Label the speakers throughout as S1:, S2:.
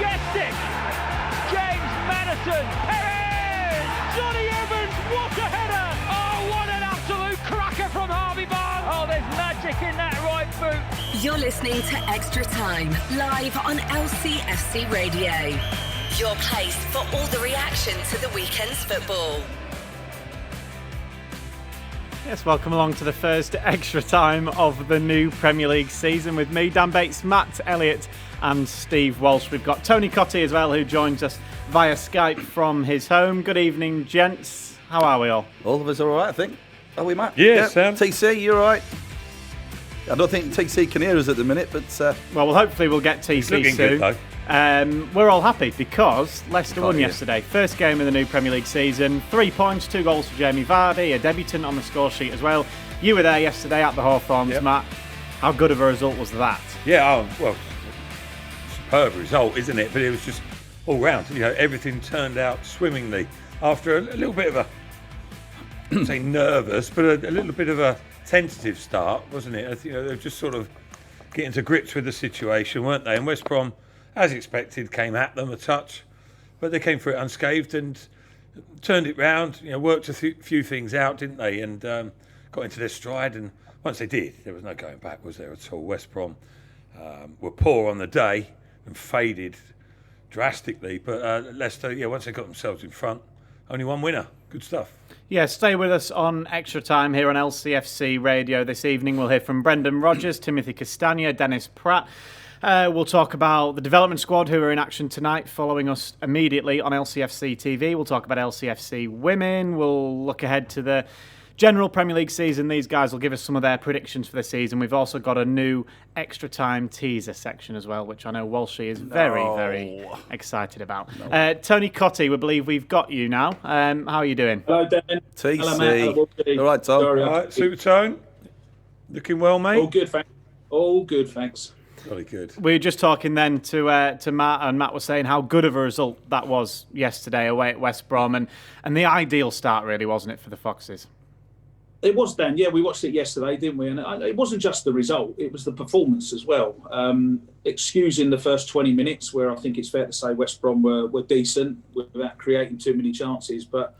S1: majestic. James Maddison, Perez, Johnny Evans, what a header! Oh, what an absolute cracker from Harvey Barnes! Oh, there's magic in that right boot.
S2: You're listening to Extra Time, live on LCFC Radio. Your place for all the reaction to the weekend's football.
S3: Yes, welcome along to the first Extra Time of the new Premier League season with me, Dan Bates, Matt Elliott and Steve Walsh. We've got Tony Cottee as well, who joins us via Skype from his home. Good evening, gents. How are we all?
S4: All of us are all right, I think. Are we, Matt?
S5: Yeah, Sam.
S4: TC, you all right? I don't think TC can hear us at the minute, but...
S3: Well, hopefully we'll get TC
S5: looking
S3: soon.
S5: good, though.
S3: We're all happy because Leicester won yesterday. First game of the new Premier League season. 3 points, 2 goals for Jamie Vardy, a debutant on the score sheet as well. You were there yesterday at the Hawthorns,
S5: Yep.
S3: Matt. How good of a result was that?
S5: Yeah, well, superb result, isn't it? But it was just all round. You know, everything turned out swimmingly after a little bit of a, I wouldn't say nervous, but a little bit of a tentative start, wasn't it? You know, they were just sort of getting to grips with the situation, weren't they? And West Brom, as expected, came at them a touch, but they came through it unscathed and turned it round. You know, worked a few things out, didn't they? And got into their stride. And once they did, there was no going back, was there at all? West Brom were poor on the day and faded drastically. But Leicester, yeah, once they got themselves in front, only one winner. Good stuff.
S3: Yeah, stay with us on Extra Time here on LCFC Radio this evening. We'll hear from Brendan Rodgers, Timothy Castagne, Dennis Pratt. We'll talk about the development squad who are in action tonight, following us immediately on LCFC TV. We'll talk about LCFC Women. We'll look ahead to the general Premier League season. These guys will give us some of their predictions for the season. We've also got a new Extra Time teaser section as well, which I know Walshy is very excited about. Tony Cottee, we believe we've got you now. How are you doing?
S6: Hello, Dan.
S4: TC.
S6: Hello, Matt. Hello, Walshy.
S4: All right, Tom.
S6: Sorry,
S5: All right, Super Tone. Looking well, mate?
S6: All good, thanks. All good, thanks.
S5: Very good.
S3: We were just talking then to Matt, and Matt was saying how good of a result that was yesterday away at West Brom, and the ideal start, really, wasn't it, for the Foxes?
S6: It was, Dan. Yeah, we watched it yesterday, didn't we? And it wasn't just the result, it was the performance as well. Excusing the first 20 minutes, where I think it's fair to say West Brom were decent without creating too many chances. But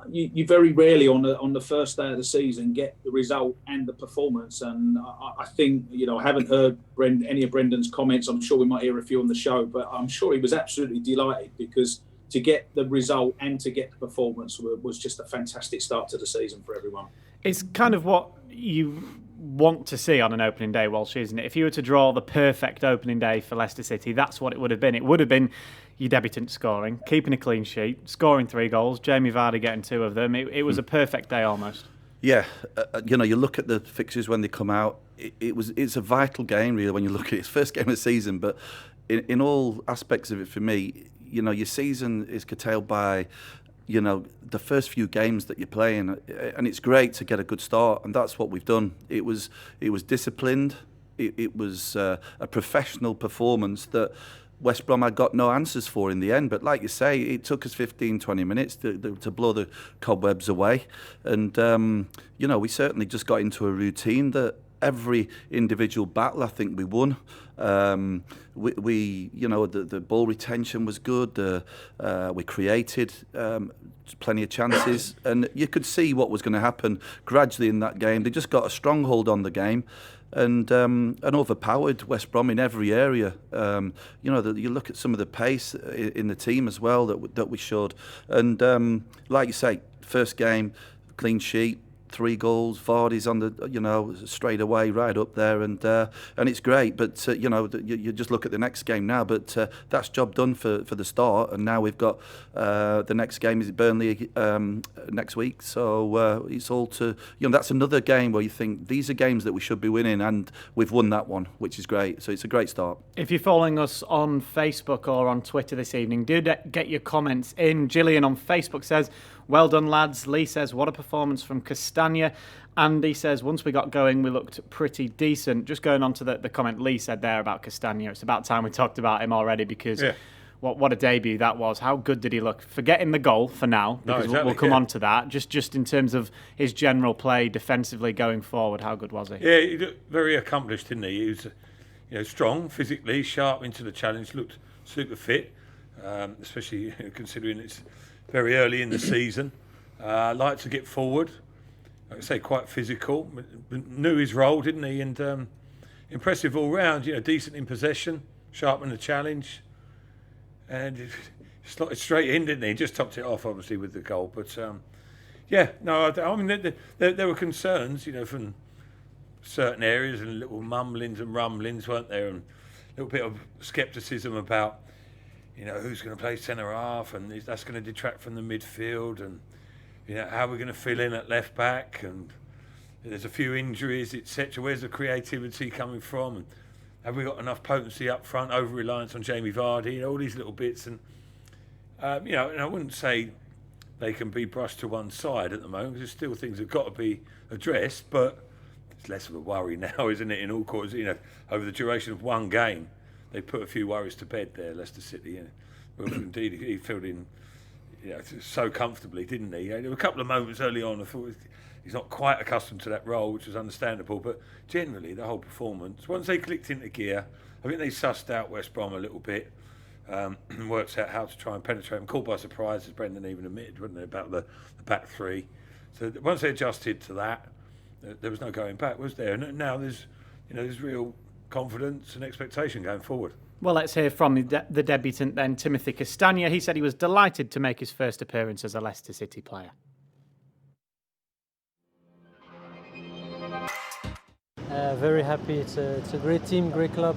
S6: you very rarely on the first day of the season get the result and the performance. And I think, you know, I haven't heard any of Brendan's comments. I'm sure we might hear a few on the show, but I'm sure he was absolutely delighted because to get the result and to get the performance was just a fantastic start to the season for everyone.
S3: It's kind of what you want to see on an opening day, Walsh, isn't it? If you were to draw the perfect opening day for Leicester City, that's what it would have been. It would have been your debutant scoring, keeping a clean sheet, scoring 3 goals, Jamie Vardy getting 2 of them. It was a perfect day almost.
S4: Yeah, you know, you look at the fixtures when they come out, it's a vital game, really, when you look at it. It's first game of the season, but in all aspects of it for me, you know, your season is curtailed by, you know, the first few games that you're playing, and it's great to get a good start, and that's what we've done. It was disciplined. It was a professional performance that West Brom had got no answers for in the end. But like you say, it took us 15, 20 minutes to blow the cobwebs away, and you know, we certainly just got into a routine that every individual battle, I think we won. We you know, the ball retention was good. We created plenty of chances, and you could see what was going to happen gradually in that game. They just got a stronghold on the game, and overpowered West Brom in every area. You know, you look at some of the pace in the team as well that we showed, and like you say, first game, clean sheet. 3 goals, Vardy's on the, you know, straight away right up there, and it's great. But you know, you just look at the next game now. But that's job done for the start, and now we've got the next game is Burnley next week. So it's all to, you know, that's another game where you think these are games that we should be winning, and we've won that one, which is great. So it's a great start. If
S3: you're following us on Facebook or on Twitter this evening, do get your comments in. Gillian on Facebook says, "Well done, lads." Lee says, "What a performance from Castagne." Andy says, "Once we got going, we looked pretty decent." Just going on to the comment Lee said there about Castagne, it's about time we talked about him already, because what a debut that was. How good did he look? Forgetting the goal for now, because we'll come on to that. Just in terms of his general play defensively going forward, how good was he?
S5: Yeah, he looked very accomplished, didn't he? He was, you strong, physically, sharp into the challenge, looked super fit, especially considering it's very early in the season. Liked to get forward, like I say, quite physical, knew his role, didn't he? And impressive all round, decent in possession, sharp in the challenge, and he slotted straight in, didn't he? Just topped it off, obviously, with the goal. But I mean, there were concerns, from certain areas and little mumblings and rumblings, weren't there? And a little bit of scepticism about, who's going to play centre half, and that's going to detract from the midfield, and how we're going to fill in at left back, and there's a few injuries, etc. Where's the creativity coming from? And have we got enough potency up front? Over reliance on Jamie Vardy, all these little bits, and and I wouldn't say they can be brushed to one side at the moment. There's still things that have got to be addressed, but it's less of a worry now, isn't it? In all quarters, over the duration of one game, they put a few worries to bed there, Leicester City. Well, indeed, he filled in, so comfortably, didn't he? There were a couple of moments early on I thought he's not quite accustomed to that role, which was understandable. But generally, the whole performance, once they clicked into gear, I think they sussed out West Brom a little bit. Works out how to try and penetrate them. Caught by surprise, as Brendan even admitted, wasn't it, about the back three. So once they adjusted to that, there was no going back, was there? And now there's real confidence and expectation going forward.
S3: Well, let's hear from the debutant then, Timothy Castagne. He said he was delighted to make his first appearance as a Leicester City player.
S7: Very happy. It's a great team, great club,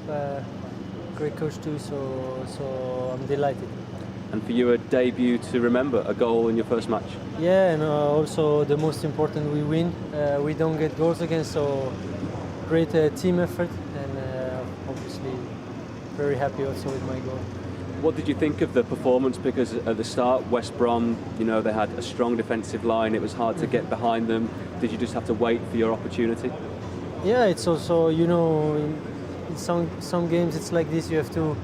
S7: great coach too. So I'm delighted.
S8: And for you, a debut to remember, a goal in your first match.
S7: Yeah, and also the most important, we win. We don't get goals against, so great team effort, and obviously very happy also with my goal.
S8: What did you think of the performance? Because at the start, West Brom, they had a strong defensive line. It was hard to get behind them. Did you just have to wait for your opportunity?
S7: Yeah, it's also, in some games it's like this. You have to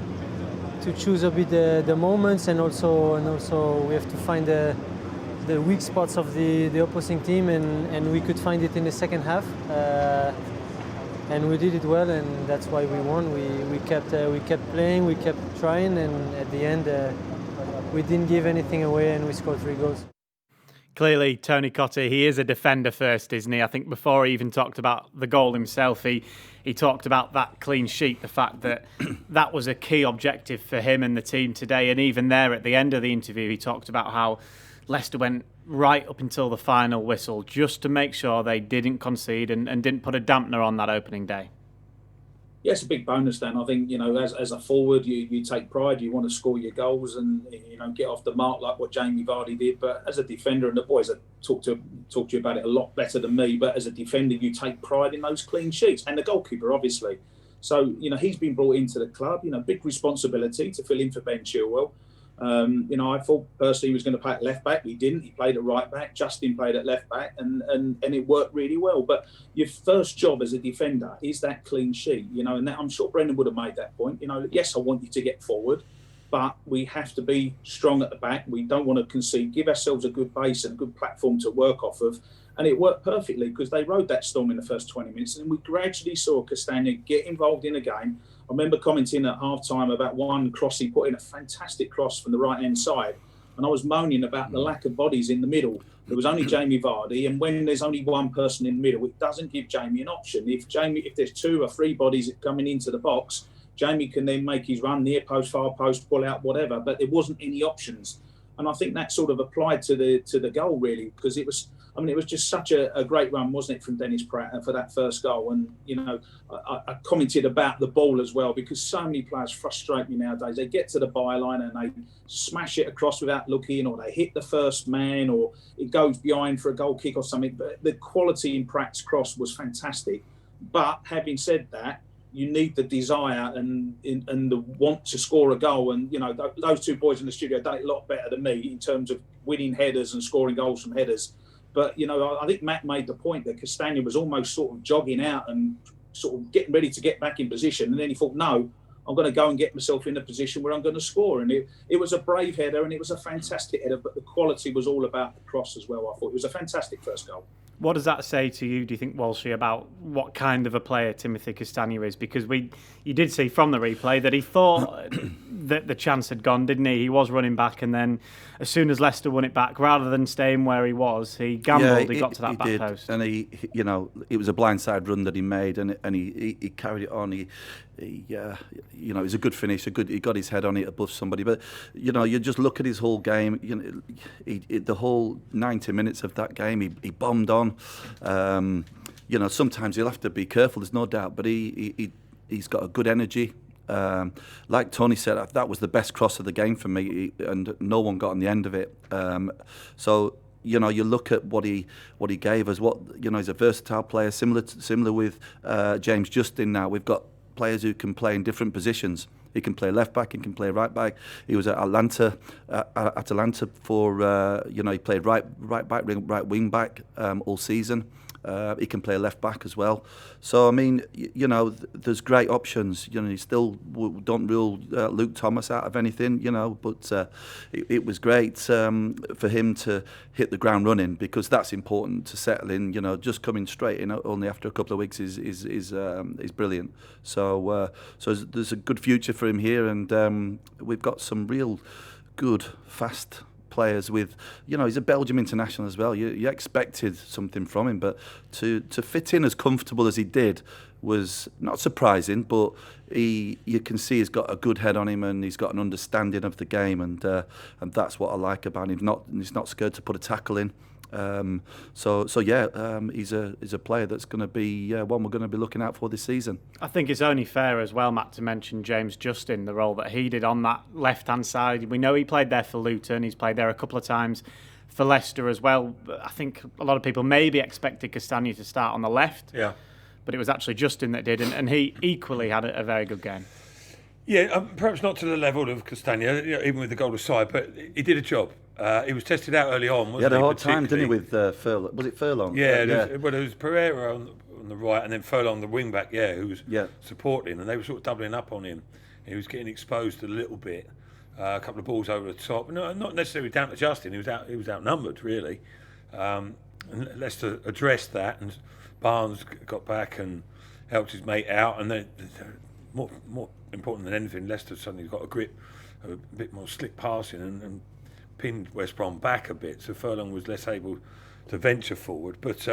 S7: choose a bit the moments, and also we have to find the weak spots of the opposing team, and we could find it in the second half, and we did it well, and that's why we won. We kept playing, we kept trying, and at the end we didn't give anything away, and we scored 3 goals.
S3: Clearly, Tony Cottee, he is a defender first, isn't he? I think before he even talked about the goal himself, he talked about that clean sheet, the fact that that was a key objective for him and the team today. And even there at the end of the interview, he talked about how Leicester went right up until the final whistle just to make sure they didn't concede and didn't put a dampener on that opening day.
S6: Yeah, it's a big bonus, Dan. I think, as a forward, you take pride, you want to score your goals and, get off the mark like what Jamie Vardy did. But as a defender, and the boys have talked to you about it a lot better than me, but as a defender, you take pride in those clean sheets. And the goalkeeper, obviously. So, he's been brought into the club, big responsibility to fill in for Ben Chilwell. I thought personally he was going to play at left back. He didn't. He played at right back. Justin played at left back, and it worked really well. But your first job as a defender is that clean sheet, and that, I'm sure Brendan would have made that point. Yes, I want you to get forward, but we have to be strong at the back. We don't want to concede. Give ourselves a good base and a good platform to work off of. And it worked perfectly because they rode that storm in the first 20 minutes. And we gradually saw Castagne get involved in a game. I remember commenting at half-time about one cross he put in, a fantastic cross from the right-hand side. And I was moaning about the lack of bodies in the middle. There was only Jamie Vardy. And when there's only one person in the middle, it doesn't give Jamie an option. If there's 2 or 3 bodies coming into the box, Jamie can then make his run, near post, far post, pull out, whatever. But there wasn't any options. And I think that sort of applied to the goal, really, because it was just such a great run, wasn't it, from Dennis Pratt for that first goal. And, I commented about the ball as well, because so many players frustrate me nowadays. They get to the byline and they smash it across without looking, or they hit the first man, or it goes behind for a goal kick or something. But the quality in Pratt's cross was fantastic. But having said that, you need the desire and the want to score a goal. And, those 2 boys in the studio done it a lot better than me in terms of winning headers and scoring goals from headers. But, I think Matt made the point that Castagne was almost sort of jogging out and sort of getting ready to get back in position. And then he thought, no, I'm going to go and get myself in a position where I'm going to score. And it was a brave header and it was a fantastic header, but the quality was all about the cross as well. I thought it was a fantastic first goal.
S3: What does that say to you, do you think, Walshy, about what kind of a player Timothy Castagne is? Because you did see from the replay that he thought that the chance had gone, didn't he? He was running back, and then as soon as Leicester won it back, rather than staying where he was, he gambled. He got to that back post,
S4: and it was a blindside run that he made, and he carried it on. It was a good finish. He got his head on it above somebody. But you just look at his whole game. The whole 90 minutes of that game, he bombed on. Sometimes he'll have to be careful. There's no doubt, but he's got a good energy. Like Tony said, that was the best cross of the game for me, and no one got on the end of it. You look at what he gave us. He's a versatile player, similar with James Justin. Now we've got players who can play in different positions. He can play left back, he can play right back. He was at Atalanta for he played right back, right wing back all season. He can play left back as well. So, I mean, there's great options. You still don't rule Luke Thomas out of anything, but it was great for him to hit the ground running, because that's important to settle in. Just coming straight in only after a couple of weeks is brilliant. So there's a good future for him here, and we've got some real good, fast players with, he's a Belgium international as well. You expected something from him, but to fit in as comfortable as he did was not surprising, but you can see he's got a good head on him, and he's got an understanding of the game, and that's what I like about him. He's not scared to put a tackle in. He's a player that's going to be one we're going to be looking out for this season.
S3: I think it's only fair as well, Matt, to mention James Justin, the role that he did on that left-hand side. We know he played there for Luton. He's played there a couple of times for Leicester as well. I think a lot of people maybe expected Castagne to start on the left.
S5: Yeah.
S3: But it was actually Justin that did, and he equally had a very good game.
S5: Yeah, perhaps not to the level of Castagne, even with the goal aside, but he did a job. He was tested out early on, wasn't he?
S4: He had a hard time, didn't he, with Furlong? Was it Furlong?
S5: Yeah, there was Pereira on the right, and then Furlong, the wing-back, who was supporting, and they were sort of doubling up on him. He was getting exposed a little bit, a couple of balls over the top. No, not necessarily down to Justin, he was outnumbered, really. And Leicester addressed that, and Barnes got back and helped his mate out, and then more important than anything, Leicester suddenly got a grip, a bit more slick passing, and pinned West Brom back a bit, so Furlong was less able to venture forward. But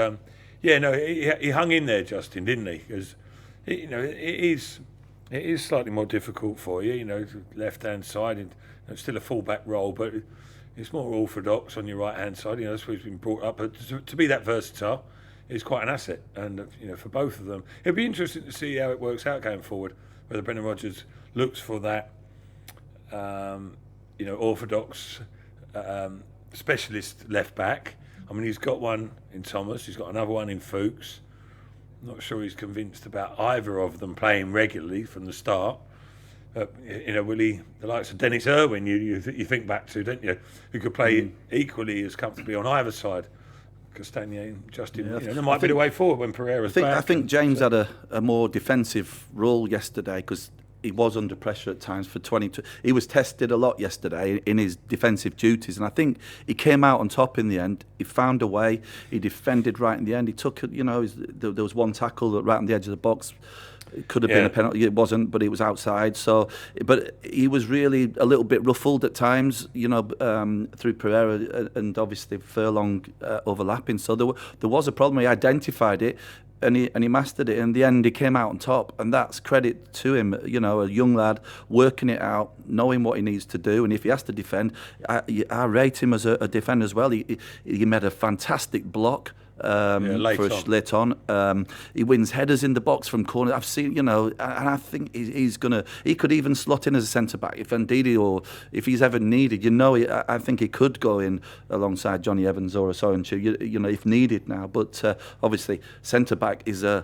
S5: he hung in there, Justin, didn't he? Because it is slightly more difficult for you. Left hand side, and it's still a full-back role, but it's more orthodox on your right hand side. That's where he's been brought up. But to be that versatile is quite an asset, and for both of them, it'll be interesting to see how it works out going forward. Whether Brendan Rodgers looks for that, orthodox. Specialist left back. I mean, he's got one in Thomas, he's got another one in Fuchs. I'm not sure he's convinced about either of them playing regularly from the start. Will he, the likes of Dennis Irwin, you think back to, don't you, who could play equally as comfortably on either side. Castagne and Justin, that might be the way forward when Pereira's back.
S4: I think James had a more defensive role yesterday, because he was under pressure at times for 22. He was tested a lot yesterday in his defensive duties, and I think he came out on top in the end. He found a way. He defended right in the end. He took, there was one tackle right on the edge of the box. It could have been a penalty. It wasn't, but it was outside. So, but he was really a little bit ruffled at times, through Pereira and obviously Furlong overlapping. So there was a problem. He identified it. And he mastered it. In the end, he came out on top, and that's credit to him. A young lad working it out, knowing what he needs to do, and if he has to defend, I rate him as a defender as well. He made a fantastic block late on. He wins headers in the box from corner. I've seen, and I think he's gonna. He could even slot in as a centre back if indeed, or if he's ever needed. I think he could go in alongside Johnny Evans or a Soyuncu, if needed now. But obviously, centre back is an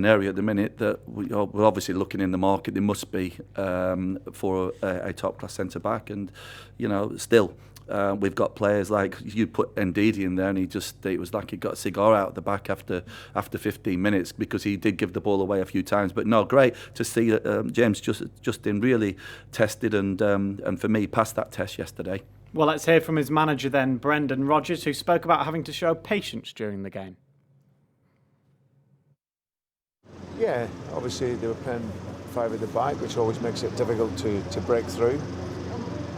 S4: area at the minute that we're obviously looking in the market. There must be for a top class centre back, and still. We've got players like, you put Ndidi in there, and it was like he got a cigar out the back after 15 minutes, because he did give the ball away a few times. But no, great to see James Justin really tested and for me passed that test yesterday.
S3: Well, let's hear from his manager then, Brendan Rodgers, who spoke about having to show patience during the game.
S9: Yeah, obviously they were playing 5 at the back, which always makes it difficult to break through.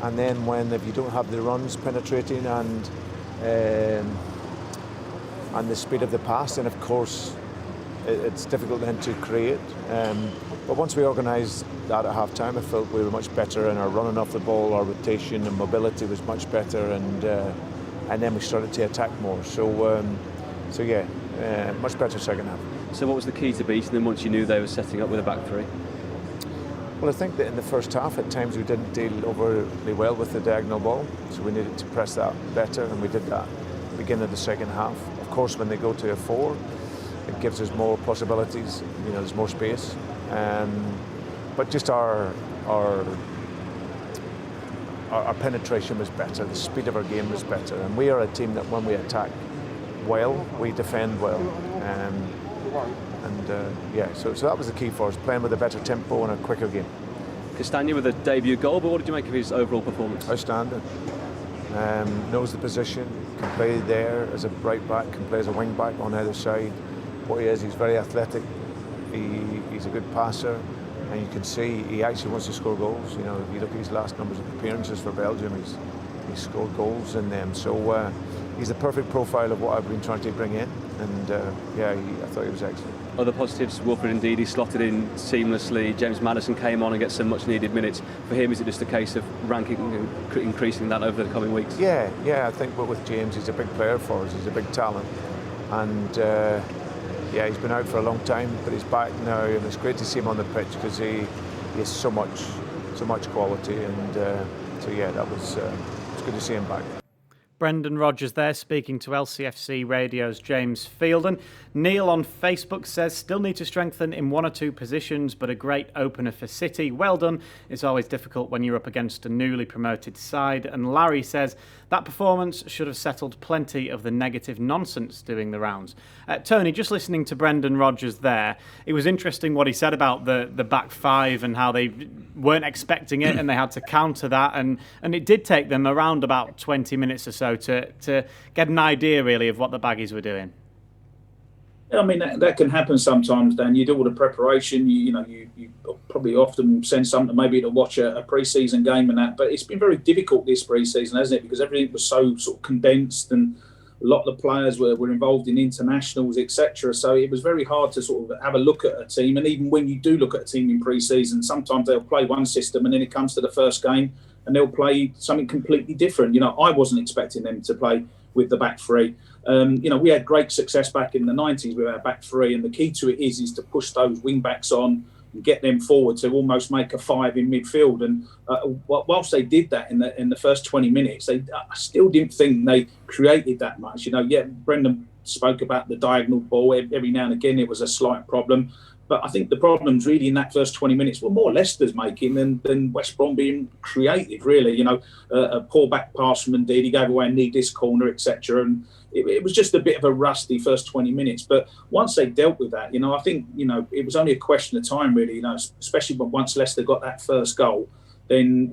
S9: And then if you don't have the runs penetrating and the speed of the pass, then of course it's difficult then to create. But once we organised that at half-time, I felt we were much better, and our running off the ball, our rotation and mobility was much better, and then we started to attack more. So much better second half.
S8: So what was the key to beating them once you knew they were setting up with a back three?
S9: Well, I think that in the first half, at times we didn't deal overly well with the diagonal ball, so we needed to press that better, and we did that at the beginning of the second half. Of course, when they go to a 4, it gives us more possibilities. There's more space, but just our penetration was better. The speed of our game was better, and we are a team that when we attack well, we defend well. So that was the key for us, playing with a better tempo and a quicker game.
S8: Castagne with a debut goal, but what did you make of his overall performance?
S9: Outstanding. Knows the position, can play there as a right back, can play as a wing back on either side. What he is, he's very athletic, he's a good passer, and you can see he actually wants to score goals. If you look at his last numbers of appearances for Belgium, he's scored goals in them. So he's the perfect profile of what I've been trying to bring in, and I thought he was excellent.
S8: Other positives, Wilfred Ndidi slotted in seamlessly. James Maddison came on and gets some much needed minutes. For him, is it just a case of ranking and increasing that over the coming weeks?
S9: Yeah, I think with James, he's a big player for us. He's a big talent, and he's been out for a long time, but he's back now, and it's great to see him on the pitch because he has so much quality, and that was it's good to see him back.
S3: Brendan Rodgers there speaking to LCFC Radio's James Fielden. Neil on Facebook says, still need to strengthen in 1 or 2 positions, but a great opener for City. Well done. It's always difficult when you're up against a newly promoted side. And Larry says, that performance should have settled plenty of the negative nonsense doing the rounds. Tony, just listening to Brendan Rodgers there, it was interesting what he said about the back 5 and how they weren't expecting it and they had to counter that. And it did take them around about 20 minutes or so to get an idea, really, of what the Baggies were doing.
S6: I mean, that can happen sometimes, Dan. You do all the preparation, you probably often send something maybe to watch a pre-season game and that, but it's been very difficult this pre-season, hasn't it? Because everything was so sort of condensed, and a lot of the players were involved in internationals, etc. So it was very hard to sort of have a look at a team. And even when you do look at a team in pre-season, sometimes they'll play one system and then it comes to the first game and they'll play something completely different. I wasn't expecting them to play with the back 3. We had great success back in the 90s with our back 3, and the key to it is to push those wing backs on and get them forward to almost make a 5 in midfield. And whilst they did that in the first 20 minutes, I still didn't think they created that much. Brendan spoke about the diagonal ball. Every now and again, it was a slight problem. But I think the problems really in that first 20 minutes were more Leicester's making than West Brom being creative, really. A poor back pass from Ndidi gave away a knee-disc corner, etc. And it was just a bit of a rusty first 20 minutes. But once they dealt with that, I think, it was only a question of time, really, especially once Leicester got that first goal. Then,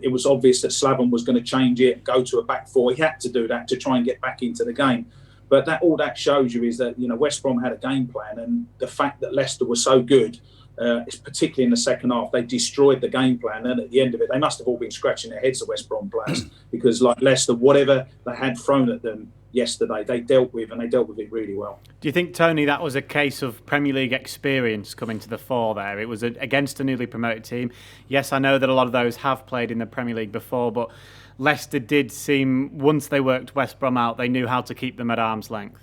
S6: it was obvious that Slaven was going to change it and go to a back 4. He had to do that to try and get back into the game. But all that shows you is that, West Brom had a game plan, and the fact that Leicester was so good, particularly in the second half, they destroyed the game plan. And at the end of it, they must have all been scratching their heads, the West Brom players, because like Leicester, whatever they had thrown at them yesterday, they dealt with it really well.
S3: Do you think, Tony, that was a case of Premier League experience coming to the fore there? It was against a newly promoted team. Yes, I know that a lot of those have played in the Premier League before, but Leicester did seem, once they worked West Brom out, they knew how to keep them at arm's length.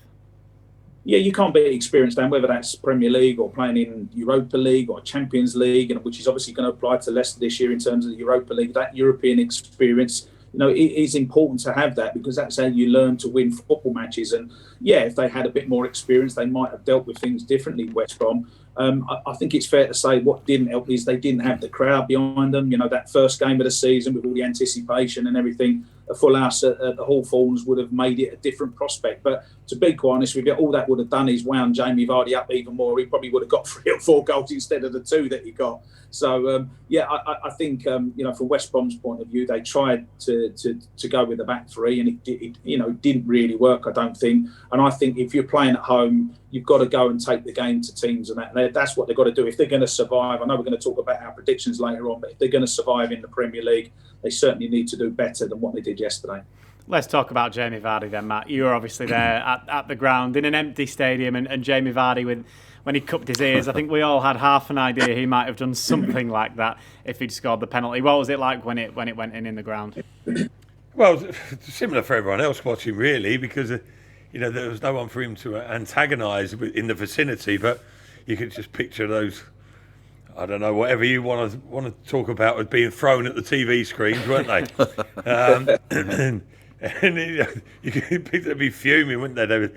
S6: Yeah, you can't beat experience, Dan, whether that's Premier League or playing in Europa League or Champions League, which is obviously going to apply to Leicester this year in terms of the Europa League. That European experience, it is important to have that, because that's how you learn to win football matches. And yeah, if they had a bit more experience, they might have dealt with things differently, West Brom. I think it's fair to say what didn't help is they didn't have the crowd behind them. That first game of the season with all the anticipation and everything, a full house at the Hawthorns would have made it a different prospect. But to be quite honest with you, all that would have done is wound Jamie Vardy up even more. He probably would have got 3 or 4 goals instead of the 2 that he got. So, I think, from West Brom's point of view, they tried to go with the back 3 and it didn't really work, I don't think. And I think if you're playing at home, you've got to go and take the game to teams, and that's what they've got to do. If they're going to survive, I know we're going to talk about our predictions later on, but if they're going to survive in the Premier League, they certainly need to do better than what they did yesterday.
S3: Let's talk about Jamie Vardy then, Matt. You were obviously there at the ground in an empty stadium, and Jamie Vardy, when he cupped his ears, I think we all had half an idea he might have done something like that if he'd scored the penalty. What was it like when it went in the ground?
S5: Well, similar for everyone else watching, really, because there was no one for him to antagonise in the vicinity, but you could just picture those, I don't know, whatever you want to talk about as being thrown at the TV screens, weren't they? And you could picture them be fuming, wouldn't they? There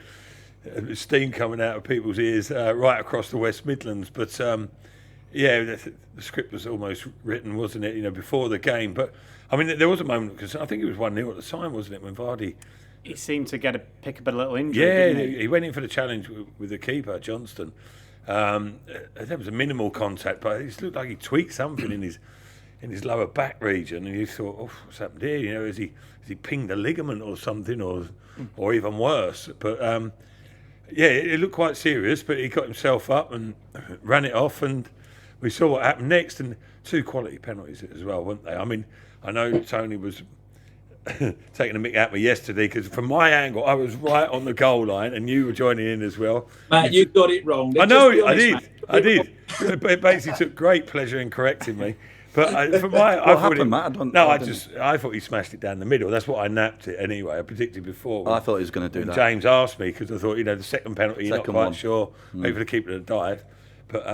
S5: was steam coming out of people's ears right across the West Midlands. But the script was almost written, wasn't it? Before the game. But I mean, there was a moment because I think it was 1-0 at the time, wasn't it, when Vardy?
S3: He seemed to pick up a little injury.
S5: Yeah,
S3: didn't
S5: he went in for the challenge with the keeper, Johnston. There was a minimal contact, but it looked like he tweaked something in his lower back region, and you thought, "Oh, what's happened here? Has he pinged a ligament or something, or even worse?" But it looked quite serious. But he got himself up and ran it off, and we saw what happened next. And 2 quality penalties as well, weren't they? I mean, I know Tony was taking a mick at me yesterday because from my angle I was right on the goal line and you were joining in as well.
S6: Matt, you got it wrong.
S5: I know, I did. But it basically took great pleasure in correcting me. But from my,
S4: what happened, Matt?
S5: I thought he smashed it down the middle. That's what I napped it anyway. I predicted before.
S4: I thought he was going to do that.
S5: James asked me because I thought, the second penalty, you're not quite sure. Maybe for the keeper to dive, but.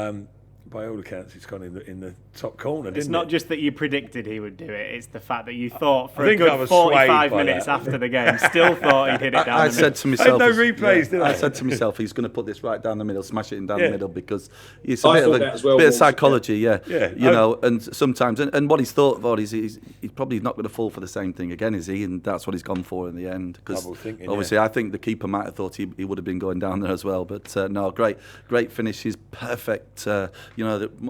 S5: By all accounts, it's gone in the top corner.
S3: It's not just that you predicted he would do it; it's the fact that you thought for a good 45 minutes after the game, still thought he'd hit it down.
S4: I said to myself,
S5: I had no replays, did I?
S4: I said to myself, he's going to put this right down the middle, smash it in down the middle, because it's
S6: a
S4: bit of psychology, and sometimes, and what he's thought of is he's probably not going to fall for the same thing again, is he? And that's what he's gone for in the end. Because obviously, I think the keeper might have thought he would have been going down there as well, but no, great finish. He's perfect.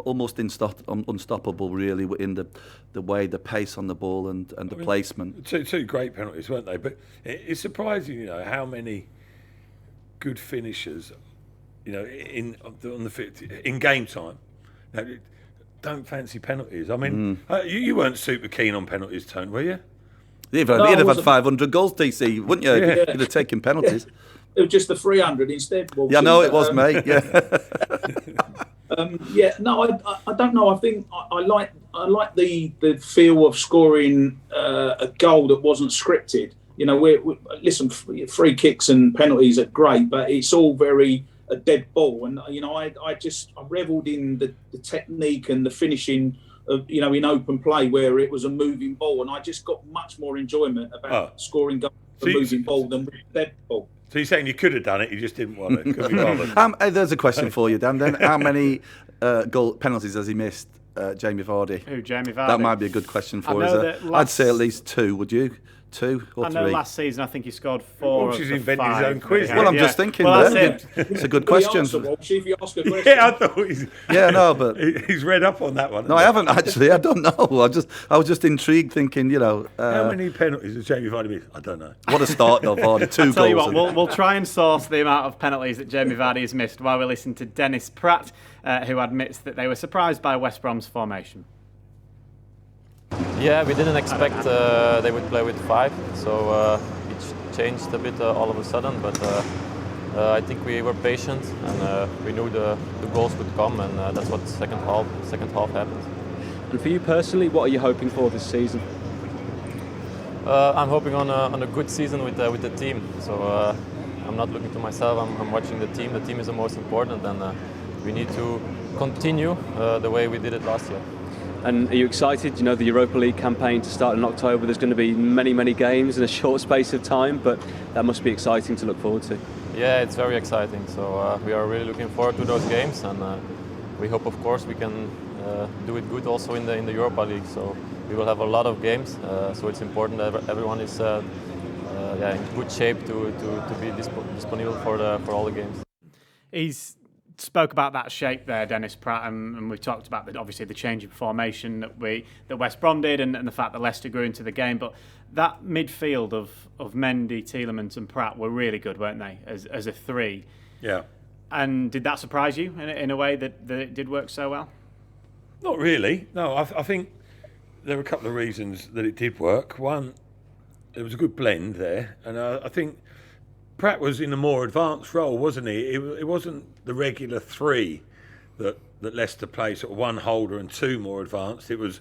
S4: Almost unstoppable, really, in the way, the pace on the ball and the placement.
S5: Two great penalties, weren't they? But it's surprising, how many good finishers, in game time, don't fancy penalties. I mean, you weren't super keen on penalties, Tone, were you?
S4: You'd have had 500 goals, DC, wouldn't you?
S5: Yeah.
S4: You'd have taken penalties.
S6: Yeah. It was just the 300 instead.
S4: Yeah, no, it was, mate. Yeah.
S6: I don't know. I think I like the feel of scoring a goal that wasn't scripted. Listen, free kicks and penalties are great, but it's all very a dead ball. And I revelled in the technique and the finishing of in open play where it was a moving ball, and I just got much more enjoyment about scoring goals with a moving ball than with a dead ball.
S5: So you're saying you could have done it, you just didn't want to? Couldn't be bothered.
S4: There's a question for you, Dan. Then, how many penalties has he missed, Jamie Vardy?
S3: Who, Jamie Vardy?
S4: That might be a good question for us. I'd say at least 2. Would you? 2 or 3?
S3: I know last season I think he scored 4.
S5: She's invented his own quiz.
S4: Well, I'm just thinking. It's a good question.
S6: If you ask a question.
S5: Yeah, I thought he's.
S4: Yeah, no, but
S5: he's read up on that one.
S4: No, I haven't actually. I don't know. I was just intrigued, thinking,
S5: how many penalties has Jamie Vardy missed? I don't know.
S4: What a start, though, Vardy. 2 goals.
S3: Tell you what, we'll try and source the amount of penalties that Jamie Vardy has missed while we listen to Dennis Pratt, who admits that they were surprised by West Brom's formation.
S10: Yeah, we didn't expect they would play with 5, so it changed a bit all of a sudden. But I think we were patient and we knew the goals would come, and that's what second half happened.
S8: And for you personally, what are you hoping for this season?
S10: I'm hoping on a good season with the team. So I'm not looking to myself. I'm watching the team. The team is the most important, and we need to continue the way we did it last year.
S8: And are you excited? The Europa League campaign to start in October. There's going to be many games in a short space of time, but that must be exciting to look forward to.
S10: Yeah, it's very exciting. So we are really looking forward to those games, and we hope, of course, we can do it good also in the Europa League. So we will have a lot of games, so it's important that everyone is in good shape to be disponible for all the games.
S3: He's spoke about that shape there, Dennis Pratt, and we've talked about obviously the change in formation that West Brom did, and the fact that Leicester grew into the game. But that midfield of Mendy, Tielemans, and Pratt were really good, weren't they? As a three.
S5: Yeah.
S3: And did that surprise you in a way that it did work so well?
S5: Not really. No, I think there were a couple of reasons that it did work. One, there was a good blend there, and I think Pratt was in a more advanced role, wasn't he? It wasn't the regular three that Leicester played, sort of one holder and two more advanced. It was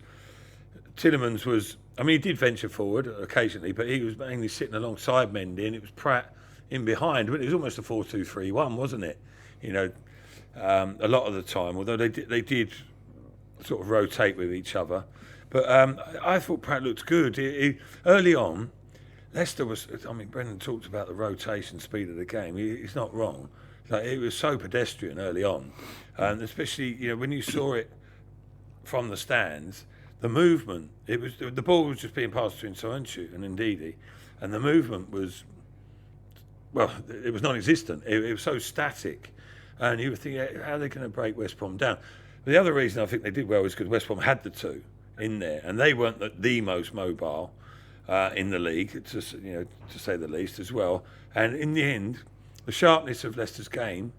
S5: Tielemans was. I mean, he did venture forward occasionally, but he was mainly sitting alongside Mendy, and it was Pratt in behind. But it was almost a 4-2-3-1, wasn't it? You know, a lot of the time, although they did sort of rotate with each other. But I thought Pratt looked good. Early on, Leicester was. I mean, Brendan talked about the rotation speed of the game. He's not wrong. Like, it was so pedestrian early on, and especially when you saw it from the stands, the movement. It was the ball was just being passed between Soyuncu and Ndidi, and the movement was. Well, it was non-existent. It was so static, and you were thinking, how are they going to break West Brom down? The other reason I think they did well is because West Brom had the two in there, and they weren't the most mobile in the league, to say the least, as well. And in the end, the sharpness of Leicester's game,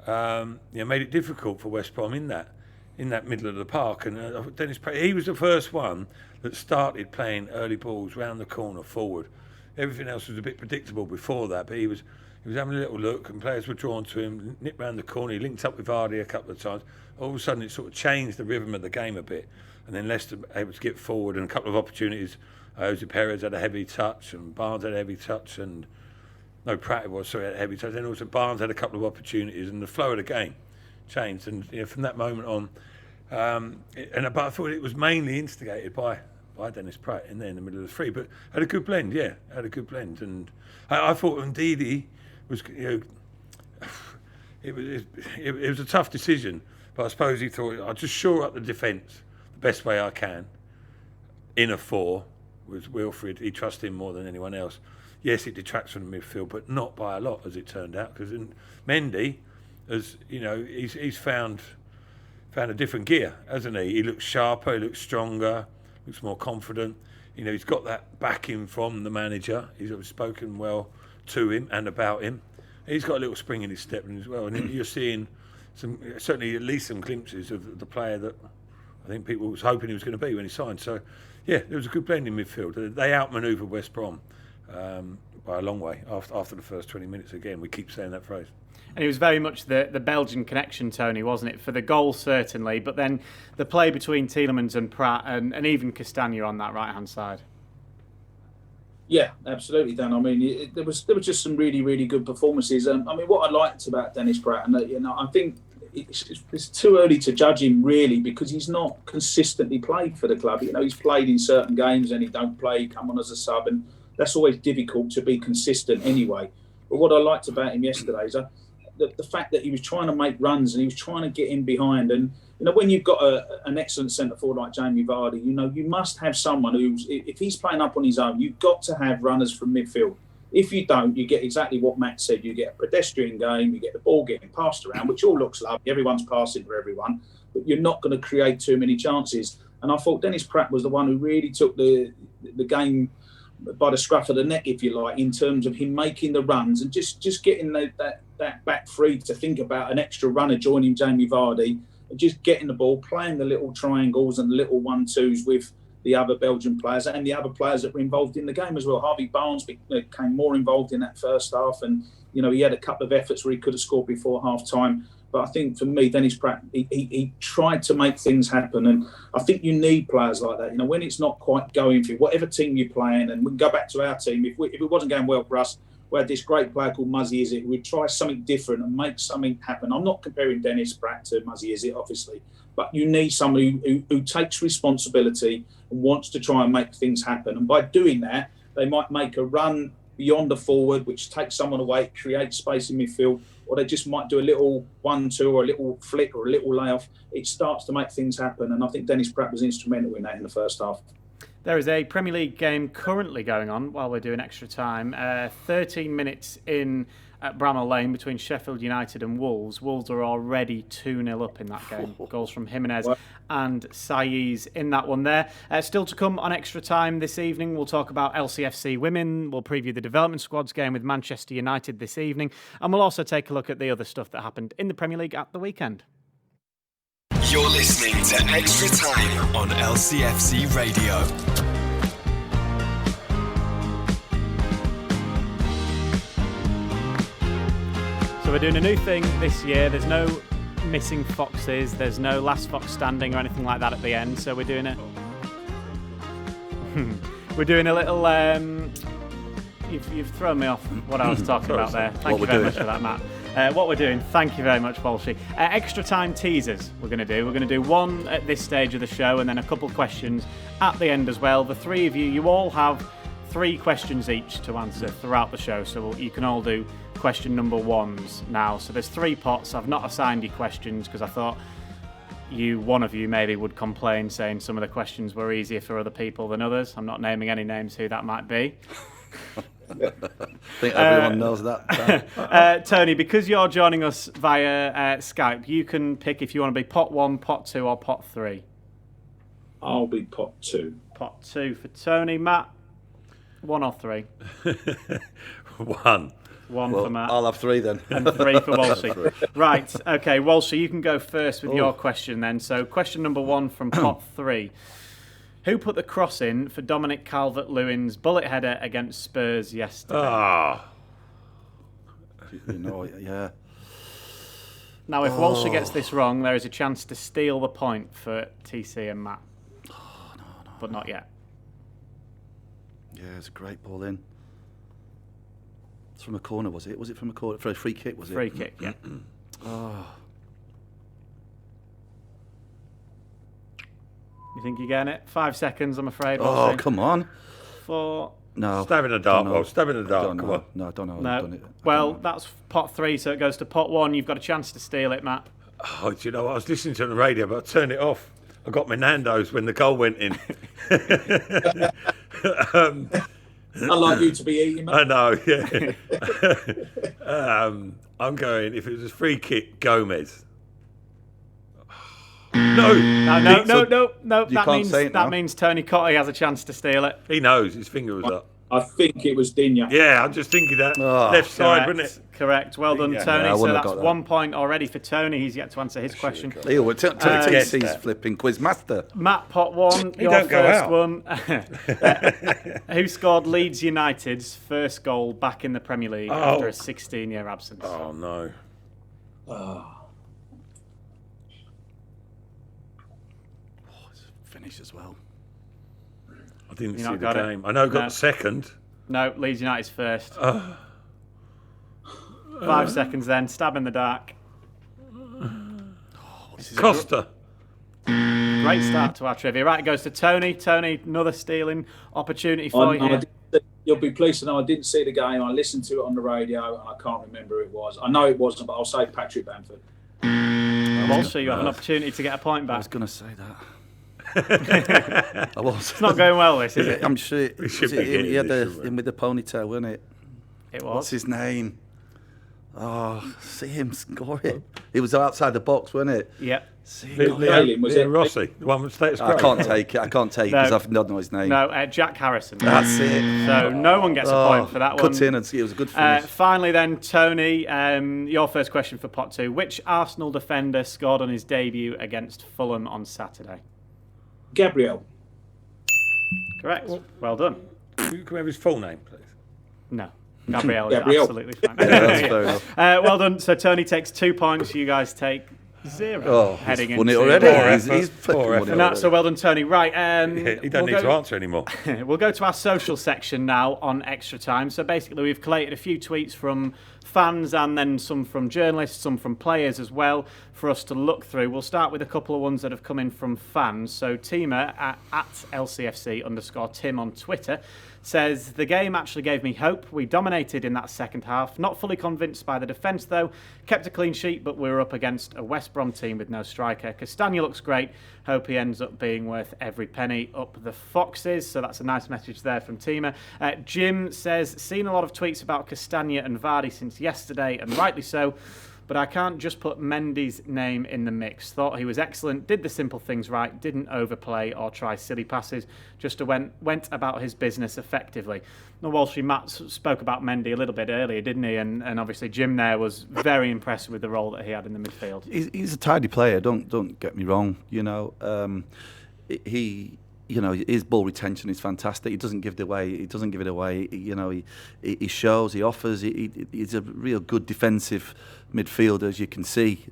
S5: made it difficult for West Brom in that middle of the park. And Dennis Pratt, he was the first one that started playing early balls round the corner forward. Everything else was a bit predictable before that, but he was having a little look, and players were drawn to him, nipped round the corner. He linked up with Vardy a couple of times. All of a sudden, it sort of changed the rhythm of the game a bit, and then Leicester able to get forward, and a couple of opportunities. Jose Perez had a heavy touch, and Barnes had a heavy touch, and Pratt had a heavy touch. Then also Barnes had a couple of opportunities, and the flow of the game changed. And from that moment on, but I thought it was mainly instigated by Dennis Pratt in the middle of the three, but had a good blend, and I thought Ndidi was, it was a tough decision, but I suppose he thought, I'll just shore up the defence the best way I can in a four with Wilfred. He trusted him more than anyone else. Yes, it detracts from the midfield, but not by a lot, as it turned out, because Mendy, as he's found a different gear, hasn't he? He looks sharper, he looks stronger, looks more confident. He's got that backing from the manager. He's spoken well to him and about him. He's got a little spring in his step as well. And you're seeing certainly at least some glimpses of the player that I think people was hoping he was going to be when he signed. So, yeah, there was a good blend in midfield. They outmanoeuvred West Brom by a long way after the first 20 minutes. Again, we keep saying that phrase.
S3: And it was very much the Belgian connection, Tony, wasn't it? For the goal, certainly, but then the play between Tielemans and Pratt and even Castagne on that right-hand side. Yeah, absolutely, Dan. I mean, there was just some really, really good performances. I mean, what I liked about Dennis Pratt, and I think it's too early to judge him, really, because he's not consistently played for the club. He's played in certain games and he don't play, come on as a sub, and that's always difficult to be consistent anyway. But what I liked about him yesterday is the fact that he was trying to make runs and he was trying to get in behind. And when you've got an excellent centre forward like Jamie Vardy, you must have someone who's, if he's playing up on his own, you've got to have runners from midfield. If you don't, you get exactly what Matt said. You get a pedestrian game, you get the ball getting passed around, which all looks lovely. Everyone's passing for everyone, but you're not going to create too many chances. And I thought Dennis Pratt was the one who really took the game by the scruff of the neck, if you like, in terms of him making the runs and just getting that back free to think about an extra runner joining Jamie Vardy and just getting the ball, playing the little triangles and the little 1-2s with the other Belgian players and the other players that were involved in the game as well. Harvey Barnes became more involved in that first half, and he had a couple of efforts where he could have scored before half-time. But I think for me, Dennis Pratt, he tried to make things happen. And I think you need players like that. When it's not quite going for you, whatever team you're playing, and we can go back to our team, if it wasn't going well for us, we had this great player called Muzzy Izzet who would try something different and make something happen. I'm not comparing Dennis Pratt to Muzzy Izzet, obviously, but you need somebody who takes responsibility and wants to try and make things happen. And by doing that, they might make a run beyond the forward, which takes someone away, creates space in midfield, or they just might do a little 1-2 or a little flick or a little layoff. It starts to make things happen. And I think Dennis Pratt was instrumental in that in the first half. There is a Premier League game currently going on while we're doing extra time. 13 minutes in at Bramall Lane between Sheffield United and Wolves. Wolves are already 2-0 up in that game. Goals from Jimenez and Saiz in that one there. Still to come on extra time this evening, we'll talk about LCFC Women. We'll preview the development squads game with Manchester United this evening. And we'll also take a look at the other stuff that happened in the Premier League at the weekend.
S11: You're listening to Extra Time on LCFC Radio.
S3: So we're doing a new thing this year. There's no missing foxes. There's no last fox standing or anything like that at the end. So we're doing a little. You've thrown me off what I was talking about there. Thank you very much for that, Matt. What we're doing, thank you very much, Walshy. Extra time teasers we're going to do. We're going to do one at this stage of the show and then a couple questions at the end as well. The three of you all have 3 questions each to answer throughout the show. So you can all do question number 1s now. So there's 3 pots. I've not assigned you questions because I thought one of you maybe would complain saying some of the questions were easier for other people than others. I'm not naming any names who that might be.
S4: I think everyone knows that.
S3: Tony, because you're joining us via Skype, you can pick if you want to be pot 1, pot 2 or pot 3.
S6: I'll be pot 2.
S3: Pot 2 for Tony. Matt, 1 or 3?
S5: 1.
S3: 1 for Matt.
S4: I'll have 3 then.
S3: And 3 for Walshy. Right, okay, Walshy, you can go first with your question then. So question number 1 from pot 3. Who put the cross in for Dominic Calvert-Lewin's bullet header against Spurs yesterday?
S4: Yeah.
S3: Now, if Walshy gets this wrong, there is a chance to steal the point for TC and Matt.
S4: No.
S3: But not yet.
S4: Yeah, it's a great ball in. It's from a corner, was it? Was it from a corner? For a free kick, was it?
S3: Free kick, yeah. You think you're getting it? 5 seconds, I'm afraid.
S4: Oh, come on.
S3: 4.
S4: No.
S5: Stab in the dark, Will. Stab in the dark. Come on.
S4: No, I don't know.
S3: No.
S4: I've done it.
S3: Well, that's pot 3, so it goes to pot 1. You've got a chance to steal it, Matt.
S5: Oh, do you know what? I was listening to it on the radio, but I turned it off. I got my Nando's when the goal went in.
S6: I'd like you to be eating, mate.
S5: I know, yeah. I'm going, if it was a free kick, Gomez. No.
S3: That means Tony Cotty has a chance to steal it.
S5: He knows. His finger was up.
S6: I think it was Digne.
S5: Yeah, I'm just thinking that. Left side, wasn't it?
S3: Correct. Well done, Tony.
S4: Yeah,
S3: so that's 1 point already for Tony. He's yet to answer his question.
S4: TC's flipping quiz master.
S3: Matt, pot 1, your first one. Who scored Leeds United's first goal back in the Premier League after a 16-year absence?
S5: Oh, no.
S4: It's finished as well.
S5: I didn't see the game. I know got the second.
S3: No, Leeds United's first. 5 seconds then. Stab in the dark.
S5: Costa.
S3: Great start to our trivia. Right, it goes to Tony. Tony, another stealing opportunity for you here.
S6: You'll be pleased to know I didn't see the game. I listened to it on the radio and I can't remember who it was. I know it wasn't, but I'll say Patrick Bamford.
S3: Also, you have an opportunity to get a point back.
S4: I was going to say that. I was.
S3: It's not going well, this, is it?
S4: I'm sure he had him with the ponytail, wasn't it?
S3: It was.
S4: What's his name? Oh, see him score it. He was outside the box, wasn't it?
S3: Yep.
S5: Leo Rossi, the one with status quo.
S4: I can't take it because I don't know his name.
S3: No, Jack Harrison.
S4: That's it.
S3: So no one gets a point for that one.
S4: Cut in and see, it was a good finish.
S3: Finally then, Tony, your first question for pot 2. Which Arsenal defender scored on his debut against Fulham on Saturday?
S6: Gabriel.
S3: Correct. Well done.
S5: Can we have his full name, please?
S3: No. Gabriel is absolutely fine.
S4: That's fair enough.
S3: Well done. So Tony takes 2 points. You guys take 0.
S4: Heading into it already. He's
S3: so well done, Tony. Right.
S5: He don't need to answer anymore.
S3: We'll go to our social section now on Extra Time. So basically, we've collated a few tweets from fans and then some from journalists, some from players as well, for us to look through. We'll start with a couple of ones that have come in from fans. So Tima at LCFC_Tim on Twitter says, the game actually gave me hope. We dominated in that second half. Not fully convinced by the defence, though. Kept a clean sheet, but we were up against a West West Brom team with no striker. Castagne looks great. Hope he ends up being worth every penny. Up the Foxes. So that's a nice message there from Tima. Jim says, seen a lot of tweets about Castagne and Vardy since yesterday, and rightly so. But I can't just put Mendy's name in the mix. Thought he was excellent, did the simple things right, didn't overplay or try silly passes, just went about his business effectively. The Walshy Matt spoke about Mendy a little bit earlier, didn't he? And obviously Jim there was very impressed with the role that he had in the midfield.
S4: He's a tidy player, don't get me wrong. His ball retention is fantastic. He doesn't give it away. He shows, he offers. He's a real good defensive midfielder, as you can see.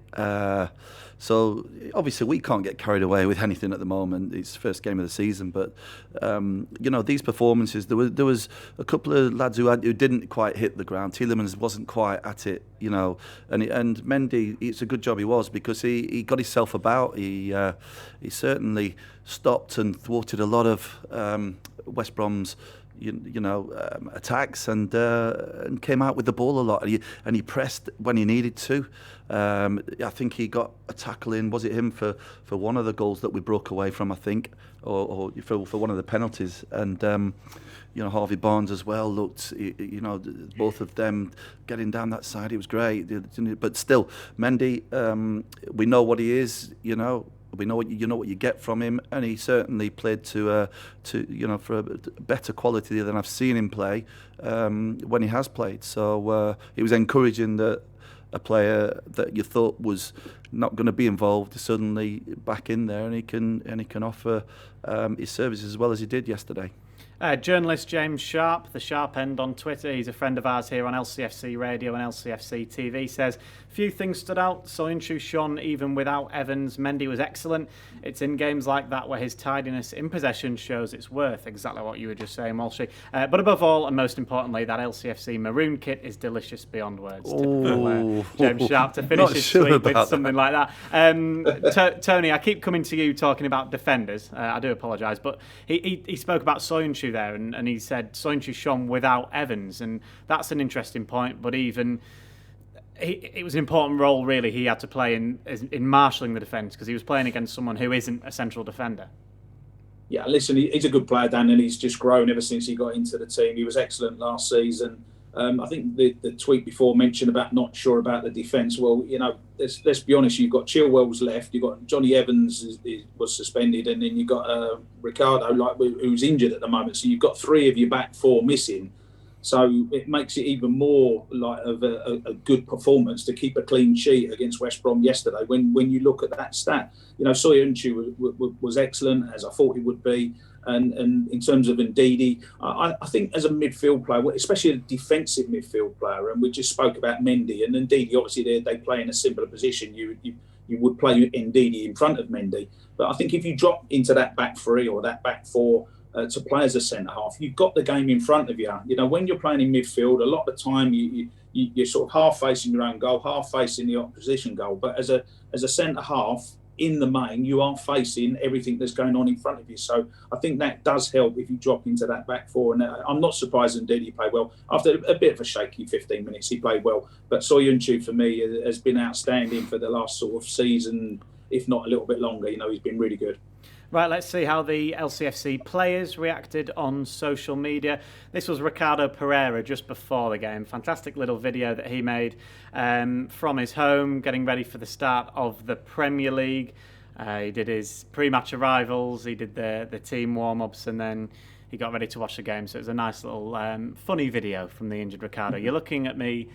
S4: So obviously we can't get carried away with anything at the moment. It's the first game of the season, but these performances. There was a couple of lads who didn't quite hit the ground. Tielemans wasn't quite at it, and Mendy. It's a good job he was, because he got himself about. He certainly stopped and thwarted a lot of West Brom's attacks and came out with the ball a lot, and he pressed when he needed to. I think he got a tackle in. Was it him for one of the goals that we broke away from? I think, or for one of the penalties. And Harvey Barnes as well looked. Both of them getting down that side. It was great. But still, Mendy. We know what he is. We know what you get from him, and he certainly played for a better quality than I've seen him play when he has played. So it was encouraging that a player that you thought was not going to be involved is suddenly back in there, and he can offer his services as well as he did yesterday.
S3: Journalist James Sharp, the Sharp End on Twitter, he's a friend of ours here on LCFC Radio and LCFC TV, says, few things stood out. Soyuncu shone even without Evans. Mendy was excellent. It's in games like that where his tidiness in possession shows its worth. Exactly what you were just saying, Walshy. But above all, and most importantly, that LCFC maroon kit is delicious beyond words. Typical James Sharp to finish his tweet with something like that. Tony, I keep coming to you talking about defenders. I do apologise, but he spoke about Soyuncu there, and he said Soyuncu shone without Evans, and that's an interesting point. But even it was an important role really he had to play in marshalling the defence, because he was playing against someone who isn't a central defender.
S6: Yeah, listen, he's a good player, Dan, and he's just grown ever since he got into the team. He was excellent last season. I think the tweet before mentioned about not sure about the defence. Well, let's be honest. You've got Chilwell's left. You've got Johnny Evans was suspended, and then you've got Ricardo who's injured at the moment. So you've got three of your back four missing. So it makes it even more like of a good performance to keep a clean sheet against West Brom yesterday. When you look at that stat, Soyuncu was excellent, as I thought he would be. And in terms of Ndidi, I think as a midfield player, especially a defensive midfield player, and we just spoke about Mendy and Ndidi, obviously they play in a similar position. You would play Ndidi in front of Mendy. But I think if you drop into that back three or that back four to play as a centre-half, you've got the game in front of you. When you're playing in midfield, a lot of the time you're sort of half facing your own goal, half facing the opposition goal. But as a centre-half, in the main, you are facing everything that's going on in front of you. So I think that does help if you drop into that back four. And I'm not surprised indeed he played well. After a bit of a shaky 15 minutes, he played well. But Soyuncu, for me, has been outstanding for the last sort of season, if not a little bit longer. He's been really good.
S3: Right, let's see how the LCFC players reacted on social media. This was Ricardo Pereira just before the game. Fantastic little video that he made from his home, getting ready for the start of the Premier League. He did his pre-match arrivals, he did the team warm-ups, and then he got ready to watch the game. So it was a nice little funny video from the injured Ricardo. You're looking at me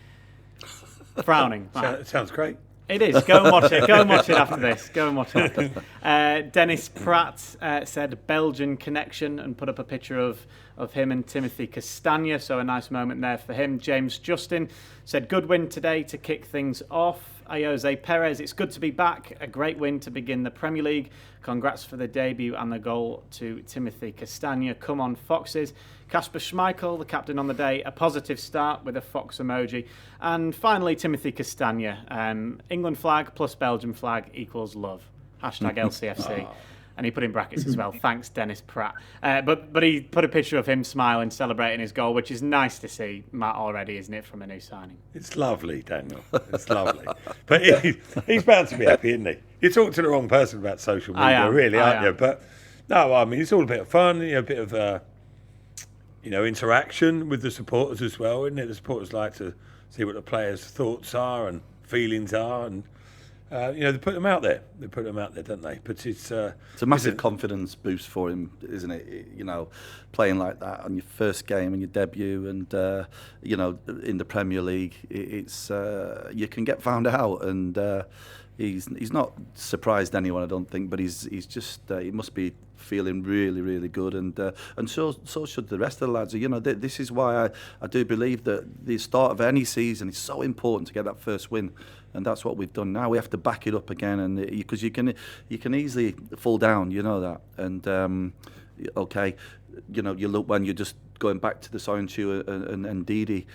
S3: frowning.
S5: Sounds great.
S3: It is. Go and watch it. Go and watch it after this. Go and watch it after. Dennis Pratt said Belgian connection and put up a picture of him and Timothy Castagne. So a nice moment there for him. James Justin said good win today to kick things off. Jose Perez, it's good to be back. A great win to begin the Premier League. Congrats for the debut and the goal to Timothy Castagne. Come on, Foxes. Kasper Schmeichel, the captain on the day, a positive start with a fox emoji. And finally, Timothy Castagne. England flag plus Belgium flag equals love. # LCFC. And he put in brackets as well, thanks Dennis Pratt. But he put a picture of him smiling, celebrating his goal, which is nice to see, Matt, already, isn't it, from a new signing?
S5: It's lovely, Daniel. It's lovely. But he's bound to be happy, isn't he? You talk to the wrong person about social media, really, aren't you? But no, I mean, it's all a bit of fun, a bit of interaction with the supporters as well, isn't it? The supporters like to see what the players' thoughts are and feelings are, and they put them out there. They put them out there, don't they? But it's a
S4: massive confidence boost for him, isn't it? Playing like that on your first game and your debut, and in the Premier League, it's you can get found out, and he's not surprised anyone, I don't think. But he's just he must be feeling really, really good, and so should the rest of the lads. This is why I do believe that the start of any season is so important to get that first win. And that's what we've done now. We have to back it up again, and because you can easily fall down, you know that. And you look when you're just going back to the Soyuncu and Ndidi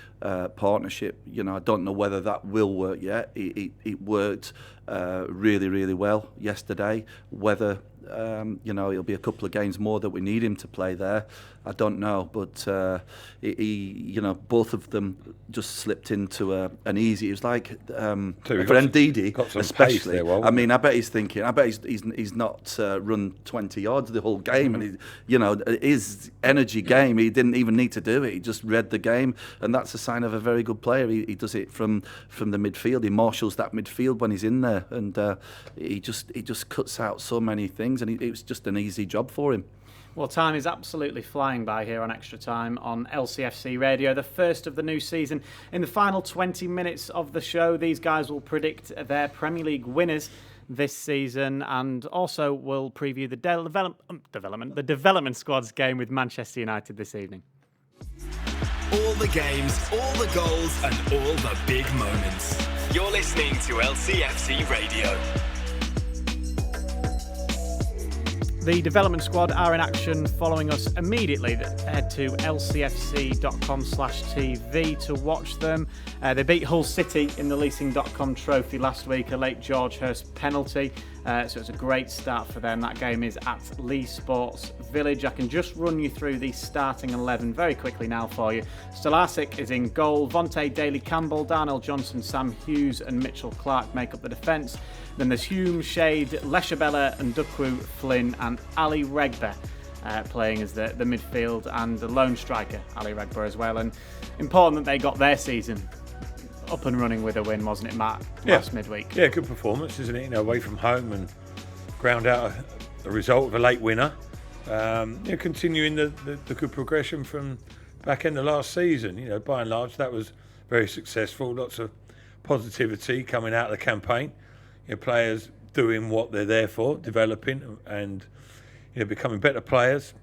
S4: partnership. I don't know whether that will work yet. It worked really, really well yesterday. Whether it'll be a couple of games more that we need him to play there, I don't know. But both of them just slipped into an easy. It was like for Ndidi especially. There, I mean, I bet he's thinking. I bet he's not run 20 yards the whole game, and his energy game. He didn't even need to do it. He just read the game, and that's a sign of a very good player. He does it from the midfield. He marshals that midfield when he's in there, and he just cuts out so many things, and it was just an easy job for him.
S3: Well, time is absolutely flying by here on Extra Time on LCFC Radio, the first of the new season. In the final 20 minutes of the show, these guys will predict their Premier League winners this season, and also will preview the development squad's game with Manchester United this evening.
S11: All the games, all the goals, and all the big moments. You're listening to LCFC Radio.
S3: The development squad are in action following us immediately. Head to lcfc.com/TV to watch them. They beat Hull City in the Leasing.com trophy last week, a late George Hurst penalty. So it's a great start for them. That game is at Lee Sports Village. I can just run you through the starting 11 very quickly now for you. Stolasic is in goal. Vontae Daly-Campbell, Darnell Johnson, Sam Hughes and Mitchell Clark make up the defence. Then there's Hume, Shade, Leshabella and Dukwu, Flynn and Ali Regbe playing as the midfield, and the lone striker, Ali Regbe as well. And important that they got their season up and running with a win, wasn't it, Matt, last midweek?
S5: Yeah, good performance, isn't it? Away from home and ground out a result of a late winner. Continuing the good progression from back end of last season. By and large, that was very successful. Lots of positivity coming out of the campaign. Players doing what they're there for, developing and becoming better players,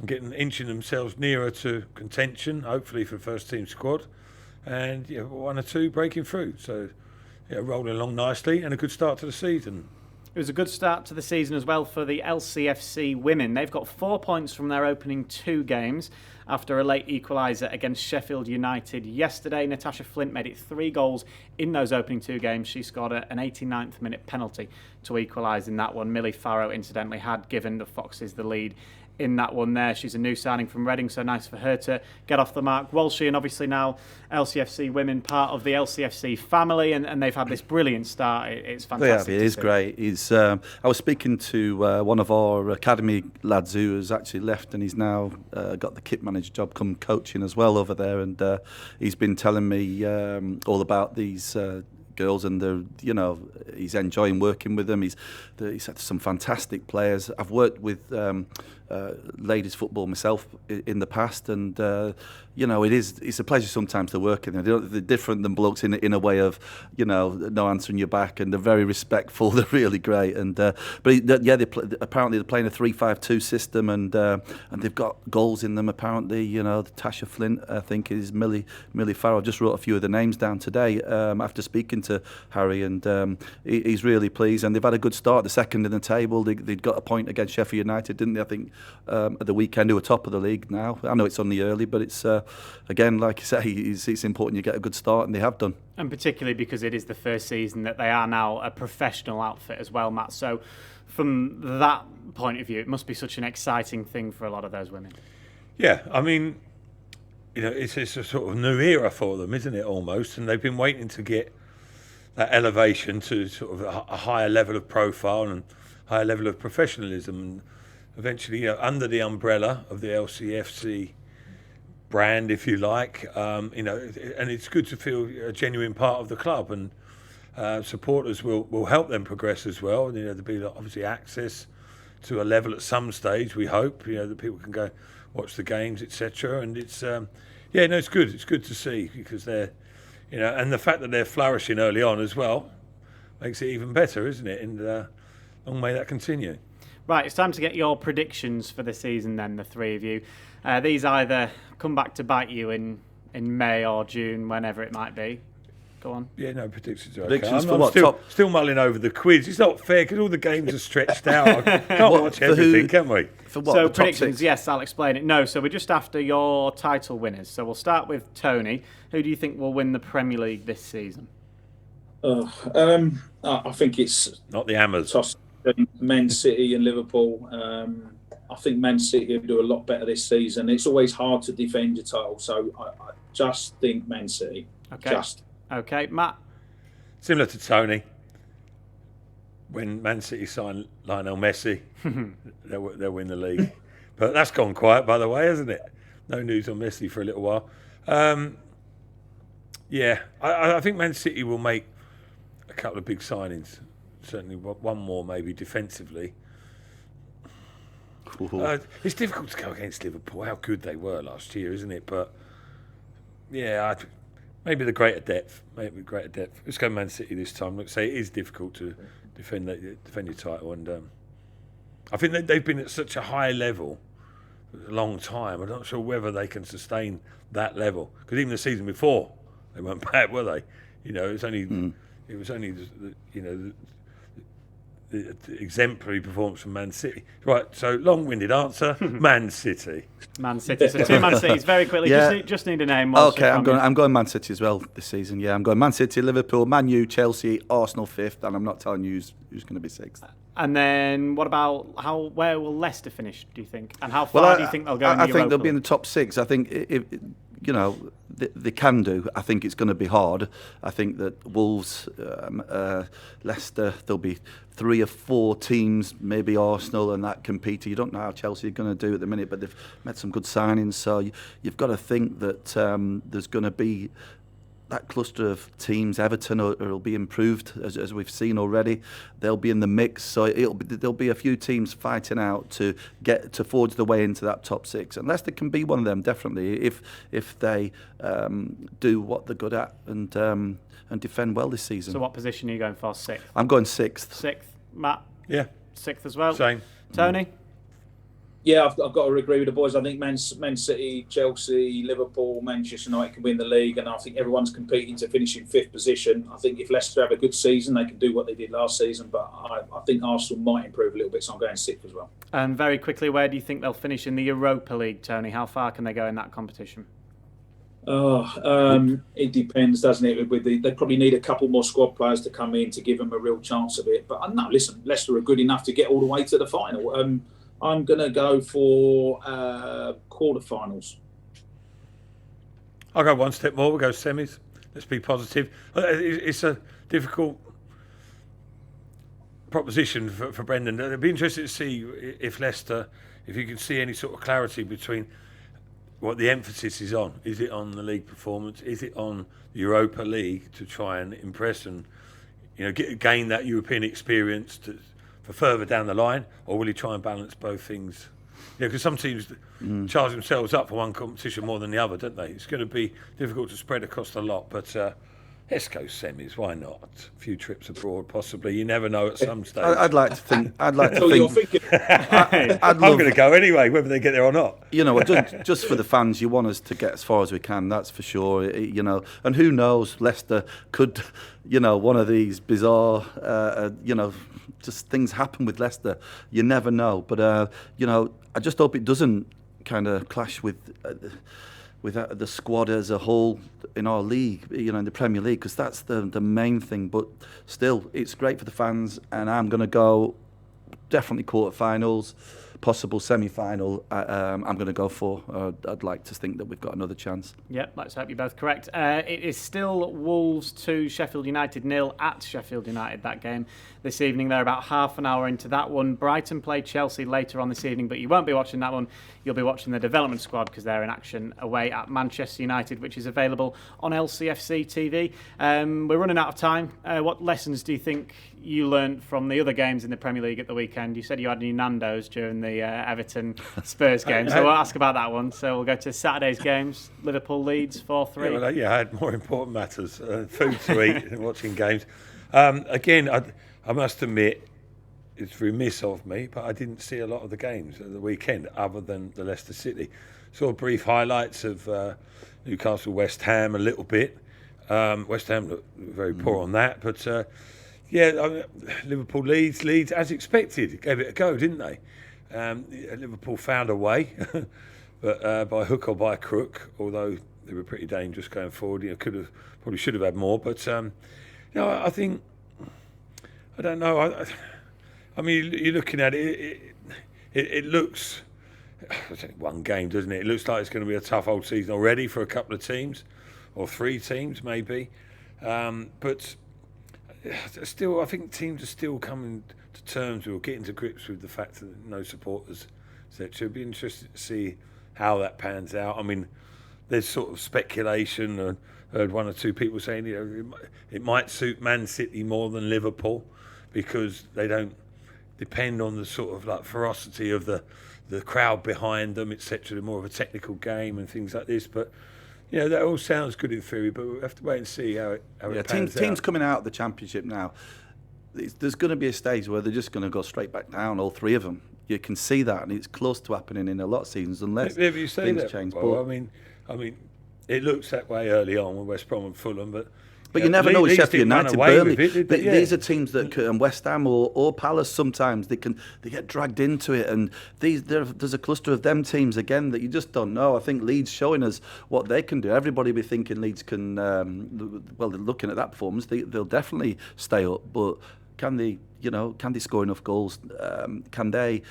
S5: inching themselves nearer to contention, hopefully for first team squad, and one or two breaking through. So rolling along nicely, and a good start to the season.
S3: It was a good start to the season as well for the LCFC women. They've got 4 points from their opening 2 games after a late equaliser against Sheffield United yesterday. Natasha Flint made it 3 goals in those opening 2 games. She scored an 89th minute penalty to equalise in that one. Millie Farrow, incidentally, had given the Foxes the lead in that one there. She's a new signing from Reading, so nice for her to get off the mark. Walshy, and obviously now LCFC women, part of the LCFC family, and they've had this brilliant start. It's fantastic.
S4: Yeah, it is great. I was speaking to one of our academy lads who has actually left, and he's now got the kit manager job, come coaching as well over there, and he's been telling me all about these girls, and he's enjoying working with them. He's had some fantastic players. I've worked with ladies football myself in the past, and it's a pleasure sometimes to work in them. They're different than blokes in a way of no answering your back, and they're very respectful. They're really great, and apparently they're playing a 3-5-2 system, and they've got goals in them. Apparently, Tasha Flint, I think, is Millie Farrow. I just wrote a few of the names down today after speaking to Harry, and he's really pleased. And they've had a good start. The second in the table. They'd got a point against Sheffield United, didn't they? I think at the weekend, who are top of the league now. I know it's only early, but it's again, like you say, it's important you get a good start, and they have done.
S3: And particularly because it is the first season that they are now a professional outfit as well, Matt. So from that point of view, it must be such an exciting thing for a lot of those women.
S5: Yeah, I mean, it's a sort of new era for them, isn't it, almost? And they've been waiting to get that elevation to sort of a higher level of profile and higher level of professionalism. And eventually, under the umbrella of the LCFC brand, if you like, and it's good to feel a genuine part of the club, and supporters will help them progress as well. There'll be obviously access to a level at some stage, we hope, that people can go watch the games, etc. And it's it's good. It's good to see, because they're, and the fact that they're flourishing early on as well makes it even better, isn't it? And long may that continue.
S3: Right, it's time to get your predictions for the season then, the three of you. These either come back to bite you in May or June, whenever it might be. Go on.
S5: Yeah, no, predictions are
S4: Predictions
S5: okay.
S4: for what?
S5: Still mulling over the quiz. It's not fair because all the games are stretched out. I can't watch everything, can we?
S4: For what?
S3: So
S4: the
S3: predictions, yes, I'll explain it. No, so we're just after your title winners. So we'll start with Tony. Who do you think will win the Premier League this season?
S6: I think it's
S5: not the Hammers.
S6: Toss Man City and Liverpool. I think Man City will do a lot better this season. It's always hard to defend your title, so I just think Man City.
S3: Okay. Okay, Matt?
S5: Similar to Tony, when Man City sign Lionel Messi, they'll win the league. But that's gone quiet, by the way, hasn't it? No news on Messi for a little while. I think Man City will make a couple of big signings. Certainly one more, maybe defensively. It's difficult to go against Liverpool. How good they were last year, isn't it? But maybe the greater depth. Let's go Man City this time. Let's say it is difficult to defend your title, and I think that they've been at such a high level for a long time. I'm not sure whether they can sustain that level, because even the season before they weren't bad, were they? It was only the exemplary performance from Man City. Right, so long-winded answer, Man City.
S3: Man City. So two Man Cities, very quickly.
S4: Yeah.
S3: Just need a name.
S4: Okay, I'm going Man City as well this season. Yeah, I'm going Man City, Liverpool, Man U, Chelsea, Arsenal fifth, and I'm not telling you who's going to be sixth.
S3: And then what about where will Leicester finish, do you think? And how far do you think they'll go in the
S4: I think
S3: Europa
S4: they'll be in the
S3: League?
S4: top six. I think they can do. I think it's going to be hard. I think that Wolves, Leicester, there'll be 3 or 4 teams, maybe Arsenal, and that compete. You don't know how Chelsea are going to do at the minute, but they've made some good signings. So you've got to think that there's going to be that cluster of teams. Everton will be improved, as we've seen already. They'll be in the mix, so there'll be a few teams fighting out to forge the way into that top 6. And Leicester can be one of them, definitely, if they do what they're good at and defend well this season.
S3: So what position are you going for? 6th?
S4: I'm going 6th.
S3: 6th. Matt?
S5: Yeah.
S3: 6th as well?
S5: Same.
S3: Tony?
S6: Yeah, I've got to agree with the boys. I think Man City, Chelsea, Liverpool, Manchester United can win the league, and I think everyone's competing to finish in 5th position. I think if Leicester have a good season, they can do what they did last season, but I think Arsenal might improve a little bit, so I'm going 6th as well.
S3: And very quickly, where do you think they'll finish in the Europa League, Tony? How far can they go in that competition?
S6: It depends, doesn't it? They probably need a couple more squad players to come in to give them a real chance of it. But no, listen, Leicester are good enough to get all the way to the final. I'm going to go for quarterfinals.
S5: I'll go one step more. We'll go semis. Let's be positive. It's a difficult proposition for Brendan. It'd be interesting to see if Leicester, if you can see any sort of clarity between what the emphasis is on. Is it on the league performance? Is it on the Europa League to try and impress and gain that European experience for further down the line, or will he try and balance both things? Because some teams charge themselves up for one competition more than the other, don't they? It's going to be difficult to spread across the lot, but let's go semis. Why not? A few trips abroad, possibly. You never know at some stage.
S4: I'd like to think.
S5: I'm going to go anyway, whether they get there or not.
S4: Just for the fans, you want us to get as far as we can. That's for sure. And who knows? Leicester could, one of these bizarre, just things happen with Leicester. You never know. But I just hope it doesn't kind of clash with the squad as a whole in our league, in the Premier League, because that's the main thing. But still, it's great for the fans, and I'm going to go definitely quarterfinals, possible semi-final. I'm going to go for. I'd like to think that we've got another chance.
S3: Yep, let's hope you're both correct. It is still Wolves 2, Sheffield United 0 at Sheffield United, that game this evening. They're about half an hour into that one. Brighton play Chelsea later on this evening, but you won't be watching that one. You'll be watching the development squad because they're in action away at Manchester United, which is available on LCFC TV. We're running out of time. What lessons do you think you learned from the other games in the Premier League at the weekend? You said you had any Nando's during the Everton Spurs game, so we'll ask about that one. So we'll go to Saturday's games. Liverpool Leeds 4-3.
S5: I had more important matters, food to eat and watching games. Again, I must admit, it's remiss of me, but I didn't see a lot of the games at the weekend other than the Leicester City. Saw brief highlights of Newcastle West Ham a little bit. West Ham looked very poor on that, but Liverpool Leeds as expected gave it a go, didn't they? Liverpool found a way, but by hook or by crook, although they were pretty dangerous going forward. Probably should have had more, but I think I don't know. I mean, you're looking at it. It looks one game, doesn't it? It looks like it's going to be a tough old season already for a couple of teams, or 3 teams maybe. But still, I think teams are still coming to terms or getting to grips with the fact that no supporters, etc. It'd be interesting to see how that pans out. I mean, there's sort of speculation. I heard 1 or 2 people saying it might suit Man City more than Liverpool because they don't depend on the sort of like ferocity of the crowd behind them, etc. They're more of a technical game and things like this. But that all sounds good in theory, but we'll have to wait and see how it pans out.
S4: Teams coming out of the Championship now, there's going to be a stage where they're just going to go straight back down, all 3 of them. You can see that, and it's close to happening in a lot of seasons unless things change.
S5: Well, I mean, it looks that way early on with West Brom and Fulham, but
S4: you never know with Sheffield United, Burnley. These are teams that and West Ham or Palace sometimes they get dragged into it, and there's a cluster of them teams again that you just don't know. I think Leeds showing us what they can do. Everybody will be thinking Leeds can. They're looking at that performance, they'll definitely stay up, but can they score enough goals? Can they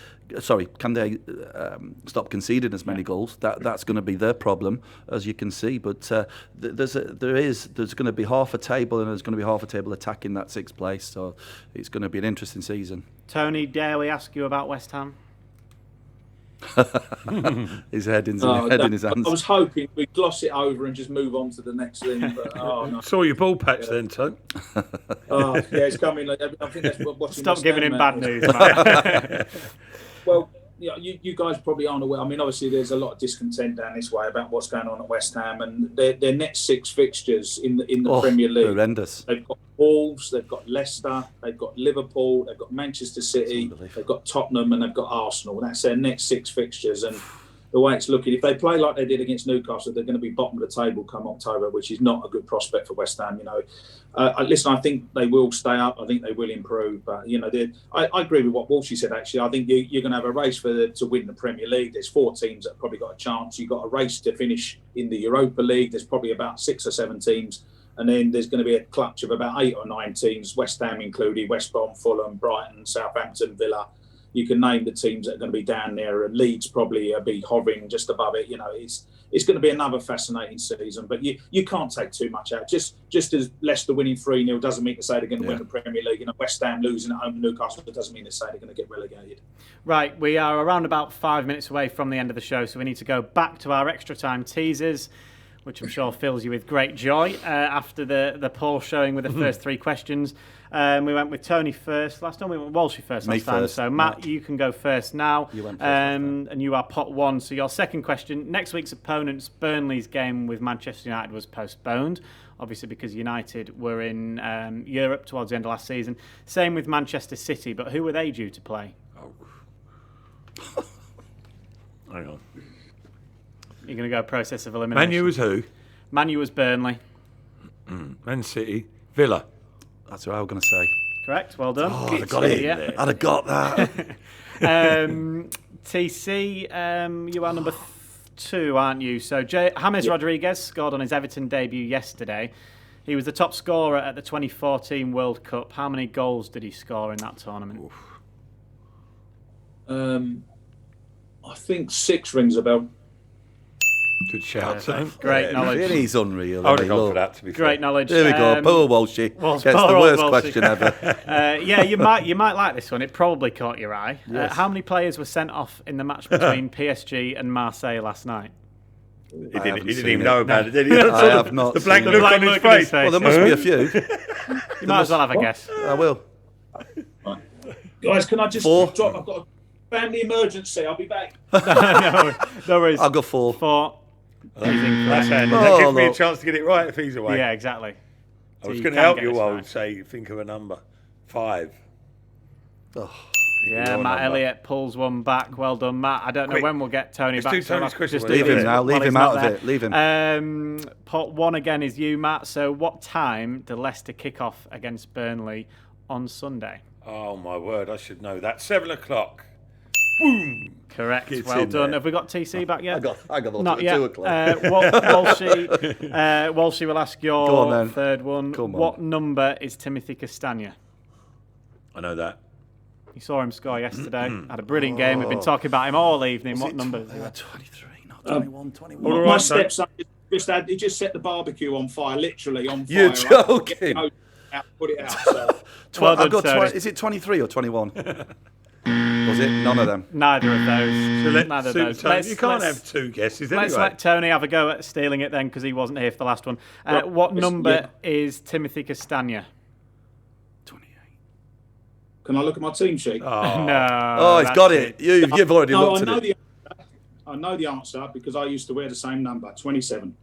S4: stop conceding as many goals? That's going to be their problem, as you can see. But there's going to be half a table, and there's going to be half a table attacking that 6th place. So it's going to be an interesting season.
S3: Tony, dare we ask you about West Ham?
S4: His head in his hands.
S6: I was hoping we'd gloss it over and just move on to the next thing. But no.
S5: Saw your ball patch then, Tony.
S6: It's coming. I think that's what.
S3: Stop giving him bad news, man.
S6: Well, you guys probably aren't aware. I mean, obviously, there's a lot of discontent down this way about what's going on at West Ham, and their next 6 fixtures in the Premier League.
S4: Horrendous.
S6: They've got Wolves, they've got Leicester, they've got Liverpool, they've got Manchester City, they've got Tottenham, and they've got Arsenal. That's their next 6 fixtures, and the way it's looking, if they play like they did against Newcastle, they're going to be bottom of the table come October, which is not a good prospect for West Ham. Listen, I think they will stay up. I think they will improve. But I agree with what Walshy said. Actually, I think you're going to have a race to win the Premier League. There's 4 teams that have probably got a chance. You've got a race to finish in the Europa League. There's probably about 6 or 7 teams. And then there's going to be a clutch of about 8 or 9 teams, West Ham included, West Brom, Fulham, Brighton, Southampton, Villa. You can name the teams that are going to be down there, and Leeds probably be hovering just above it. It's going to be another fascinating season, but you can't take too much out. Just as Leicester winning 3-0 doesn't mean to say they're going to win the Premier League. West Ham losing at home to Newcastle doesn't mean to say they're going to get relegated.
S3: Right, we are around about 5 minutes away from the end of the show, so we need to go back to our extra time teasers, which I'm sure fills you with great joy after the poll showing with the first 3 questions. We went with Tony first last time. We went with Walshy first last time. So, Matt, you can go first now.
S4: You went first
S3: and you are pot 1. So, your second question. Next week's opponents, Burnley's game with Manchester United was postponed, obviously because United were in Europe towards the end of last season. Same with Manchester City, but who were they due to play?
S5: Hang on.
S3: You're going to go process of elimination.
S5: Man U was who?
S3: Man U was Burnley.
S5: Man City. Villa.
S4: That's what I was going to say.
S3: Correct, well done.
S4: I'd have got it.
S3: Yeah.
S4: I'd have got that.
S3: TC, you are number 2, aren't you? So James Rodriguez scored on his Everton debut yesterday. He was the top scorer at the 2014 World Cup. How many goals did he score in that tournament?
S6: I think 6 rings a bell.
S5: Good shout, Tim.
S3: Great knowledge.
S4: Really, he's unreal.
S5: I would have
S4: isn't he?
S5: gone for
S4: Look.
S5: that, to be fair.
S3: Great knowledge.
S4: There we go. Poor Walshy. Gets the
S3: poor
S4: worst
S3: Walshy.
S4: question ever.
S3: Yeah, you might like this one. It probably caught your eye.
S4: Yes.
S3: How many players were sent off in the match between PSG and Marseille last night?
S5: He
S4: haven't
S5: didn't
S4: seen
S5: even
S4: it.
S5: know about it, did he?
S4: I have not
S5: The blank
S4: seen
S5: look
S4: it.
S5: on his face.
S4: Well, there must be a few.
S3: You might as well have a guess.
S4: I will.
S6: Guys, can I just
S4: 4?
S6: drop? I've got a family emergency. I'll be back.
S3: No worries.
S4: I'll go 4.
S3: 4.
S5: That's handy. That gives me a chance to get it right if he's away.
S3: Yeah, exactly.
S5: I was
S3: you
S5: going to
S3: can
S5: help
S3: get
S5: you
S3: this
S5: while
S3: right.
S5: would say, think of a number. 5.
S4: Oh.
S3: Yeah,
S5: Your
S3: Matt
S5: number.
S3: Elliott pulls one back. Well done, Matt. I don't know
S5: Quick.
S3: when we'll get Tony
S5: Let's
S3: back.
S5: do
S3: so
S5: Tony's
S3: I'll
S5: question.
S3: just
S4: Leave
S3: do
S4: him
S3: it
S4: now.
S3: while
S4: Leave
S3: he's
S4: him
S3: not
S4: out of
S3: there.
S4: it. Leave him.
S3: Pot 1 again is you, Matt. So what time do Leicester kick off against Burnley on Sunday?
S5: Oh, my word. I should know that. 7 o'clock. Boom.
S3: Correct.
S5: Gets
S3: Well
S5: in
S3: done.
S5: there.
S3: Have we got TC back yet?
S4: I got
S3: Not
S4: at
S3: yet.
S4: 2 o'clock.
S3: Walshy will ask
S4: Go on,
S3: your
S4: then.
S3: third one.
S4: Come on.
S3: What number is Timothy Castagne?
S5: I know that.
S3: You saw him score yesterday. Had a brilliant game. We've been talking about him all evening. What number is he?
S4: 23, not 21, 21.
S5: All
S6: My
S5: right,
S6: stepson he just set the barbecue on fire, literally on fire.
S4: You're
S6: I
S4: joking.
S6: get the out, put it out. So.
S3: Well
S4: I've
S3: done,
S4: got
S3: Tony.
S4: is it 23 or 21? Was it? None of them.
S3: Neither of those.
S5: So
S3: Neither of
S5: suit
S3: those.
S5: Tony. You can't have 2 guesses anyway.
S3: Let's let Tony have a go at stealing it then, because he wasn't here for the last one. What number is Timothy Castagne?
S4: 28.
S6: Can I look at my team sheet?
S5: Oh,
S3: No.
S4: Oh, he's
S3: that's
S4: got it. You've already
S6: No,
S4: looked
S6: I know
S4: at it.
S6: I know the answer because I used to wear the same number, 27.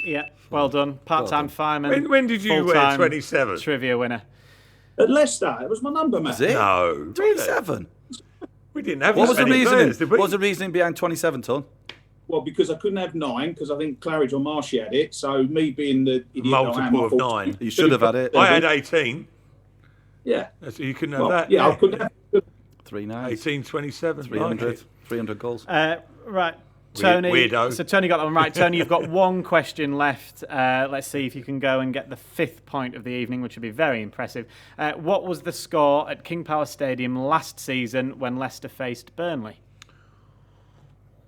S3: Yeah, well done. Part-time fireman.
S5: When did you wear
S3: full-time
S5: 27?
S3: Trivia winner.
S6: At Leicester, it was my number, man.
S4: Is it?
S5: No.
S4: 27.
S5: We didn't have
S4: What
S5: as
S4: was the
S5: many
S4: reasoning?
S5: players, did we?
S4: What was the reasoning behind 27, Ton?
S6: Well, because I couldn't have 9 because I think Claridge or Marshy had it. So me being the idiot I am,
S5: Multiple
S6: I
S5: of
S6: thought-
S5: 9.
S4: You should have had it.
S5: I had 18.
S6: Yeah.
S5: So you couldn't have
S6: Well,
S5: that.
S6: yeah, I couldn't have.
S4: 3 9.
S5: 18, 27.
S4: 300. 300 goals.
S3: Right, Tony.
S5: Weirdo.
S3: So Tony got that one right. Tony, you've got one question left. Let's see if you can go and get the 5th point of the evening, which would be very impressive. What was the score at King Power Stadium last season when Leicester faced Burnley?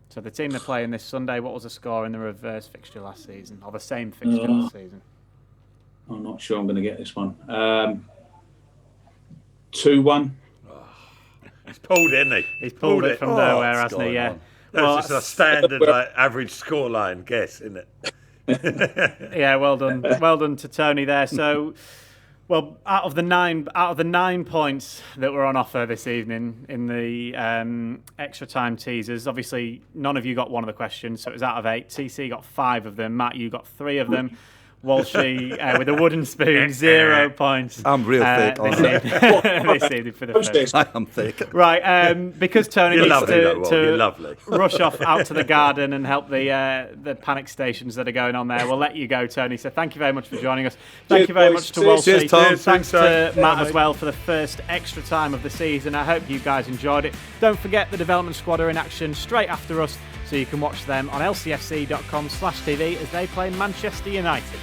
S3: So the team they're playing this Sunday, what was the score in the reverse fixture last season? Or the same fixture last season?
S6: I'm not sure I'm going to get this one. 2-1.
S5: He's pulled it, hasn't he?
S3: He's pulled it from nowhere,
S4: what's
S3: hasn't he?
S4: going
S3: Yeah.
S4: on?
S5: That's just a standard average scoreline guess, isn't it?
S3: Yeah, well done. Well done to Tony there. So, well, out of the nine points that were on offer this evening in the extra time teasers, obviously none of you got one of the questions, so it was out of 8. TC got 5 of them. Matt, you got 3 of them. Walshy with a wooden spoon, 0 points.
S4: I'm real thick on that.
S3: This evening for the first.
S4: I am thick.
S3: Right, because Tony
S5: You're
S3: needs
S5: lovely, though, Wal. You're
S3: to
S5: lovely.
S3: rush off out to the garden and help the panic stations that are going on there. We'll let you go, Tony. So thank you very much for joining us. Thank you very much to Walshy.
S4: Cheers, Tom.
S3: Thanks
S5: Cheers,
S3: to Matt as well for the first extra time of the season. I hope you guys enjoyed it. Don't forget the development squad are in action straight after us, so you can watch them on lcfc.com/TV as they play Manchester United.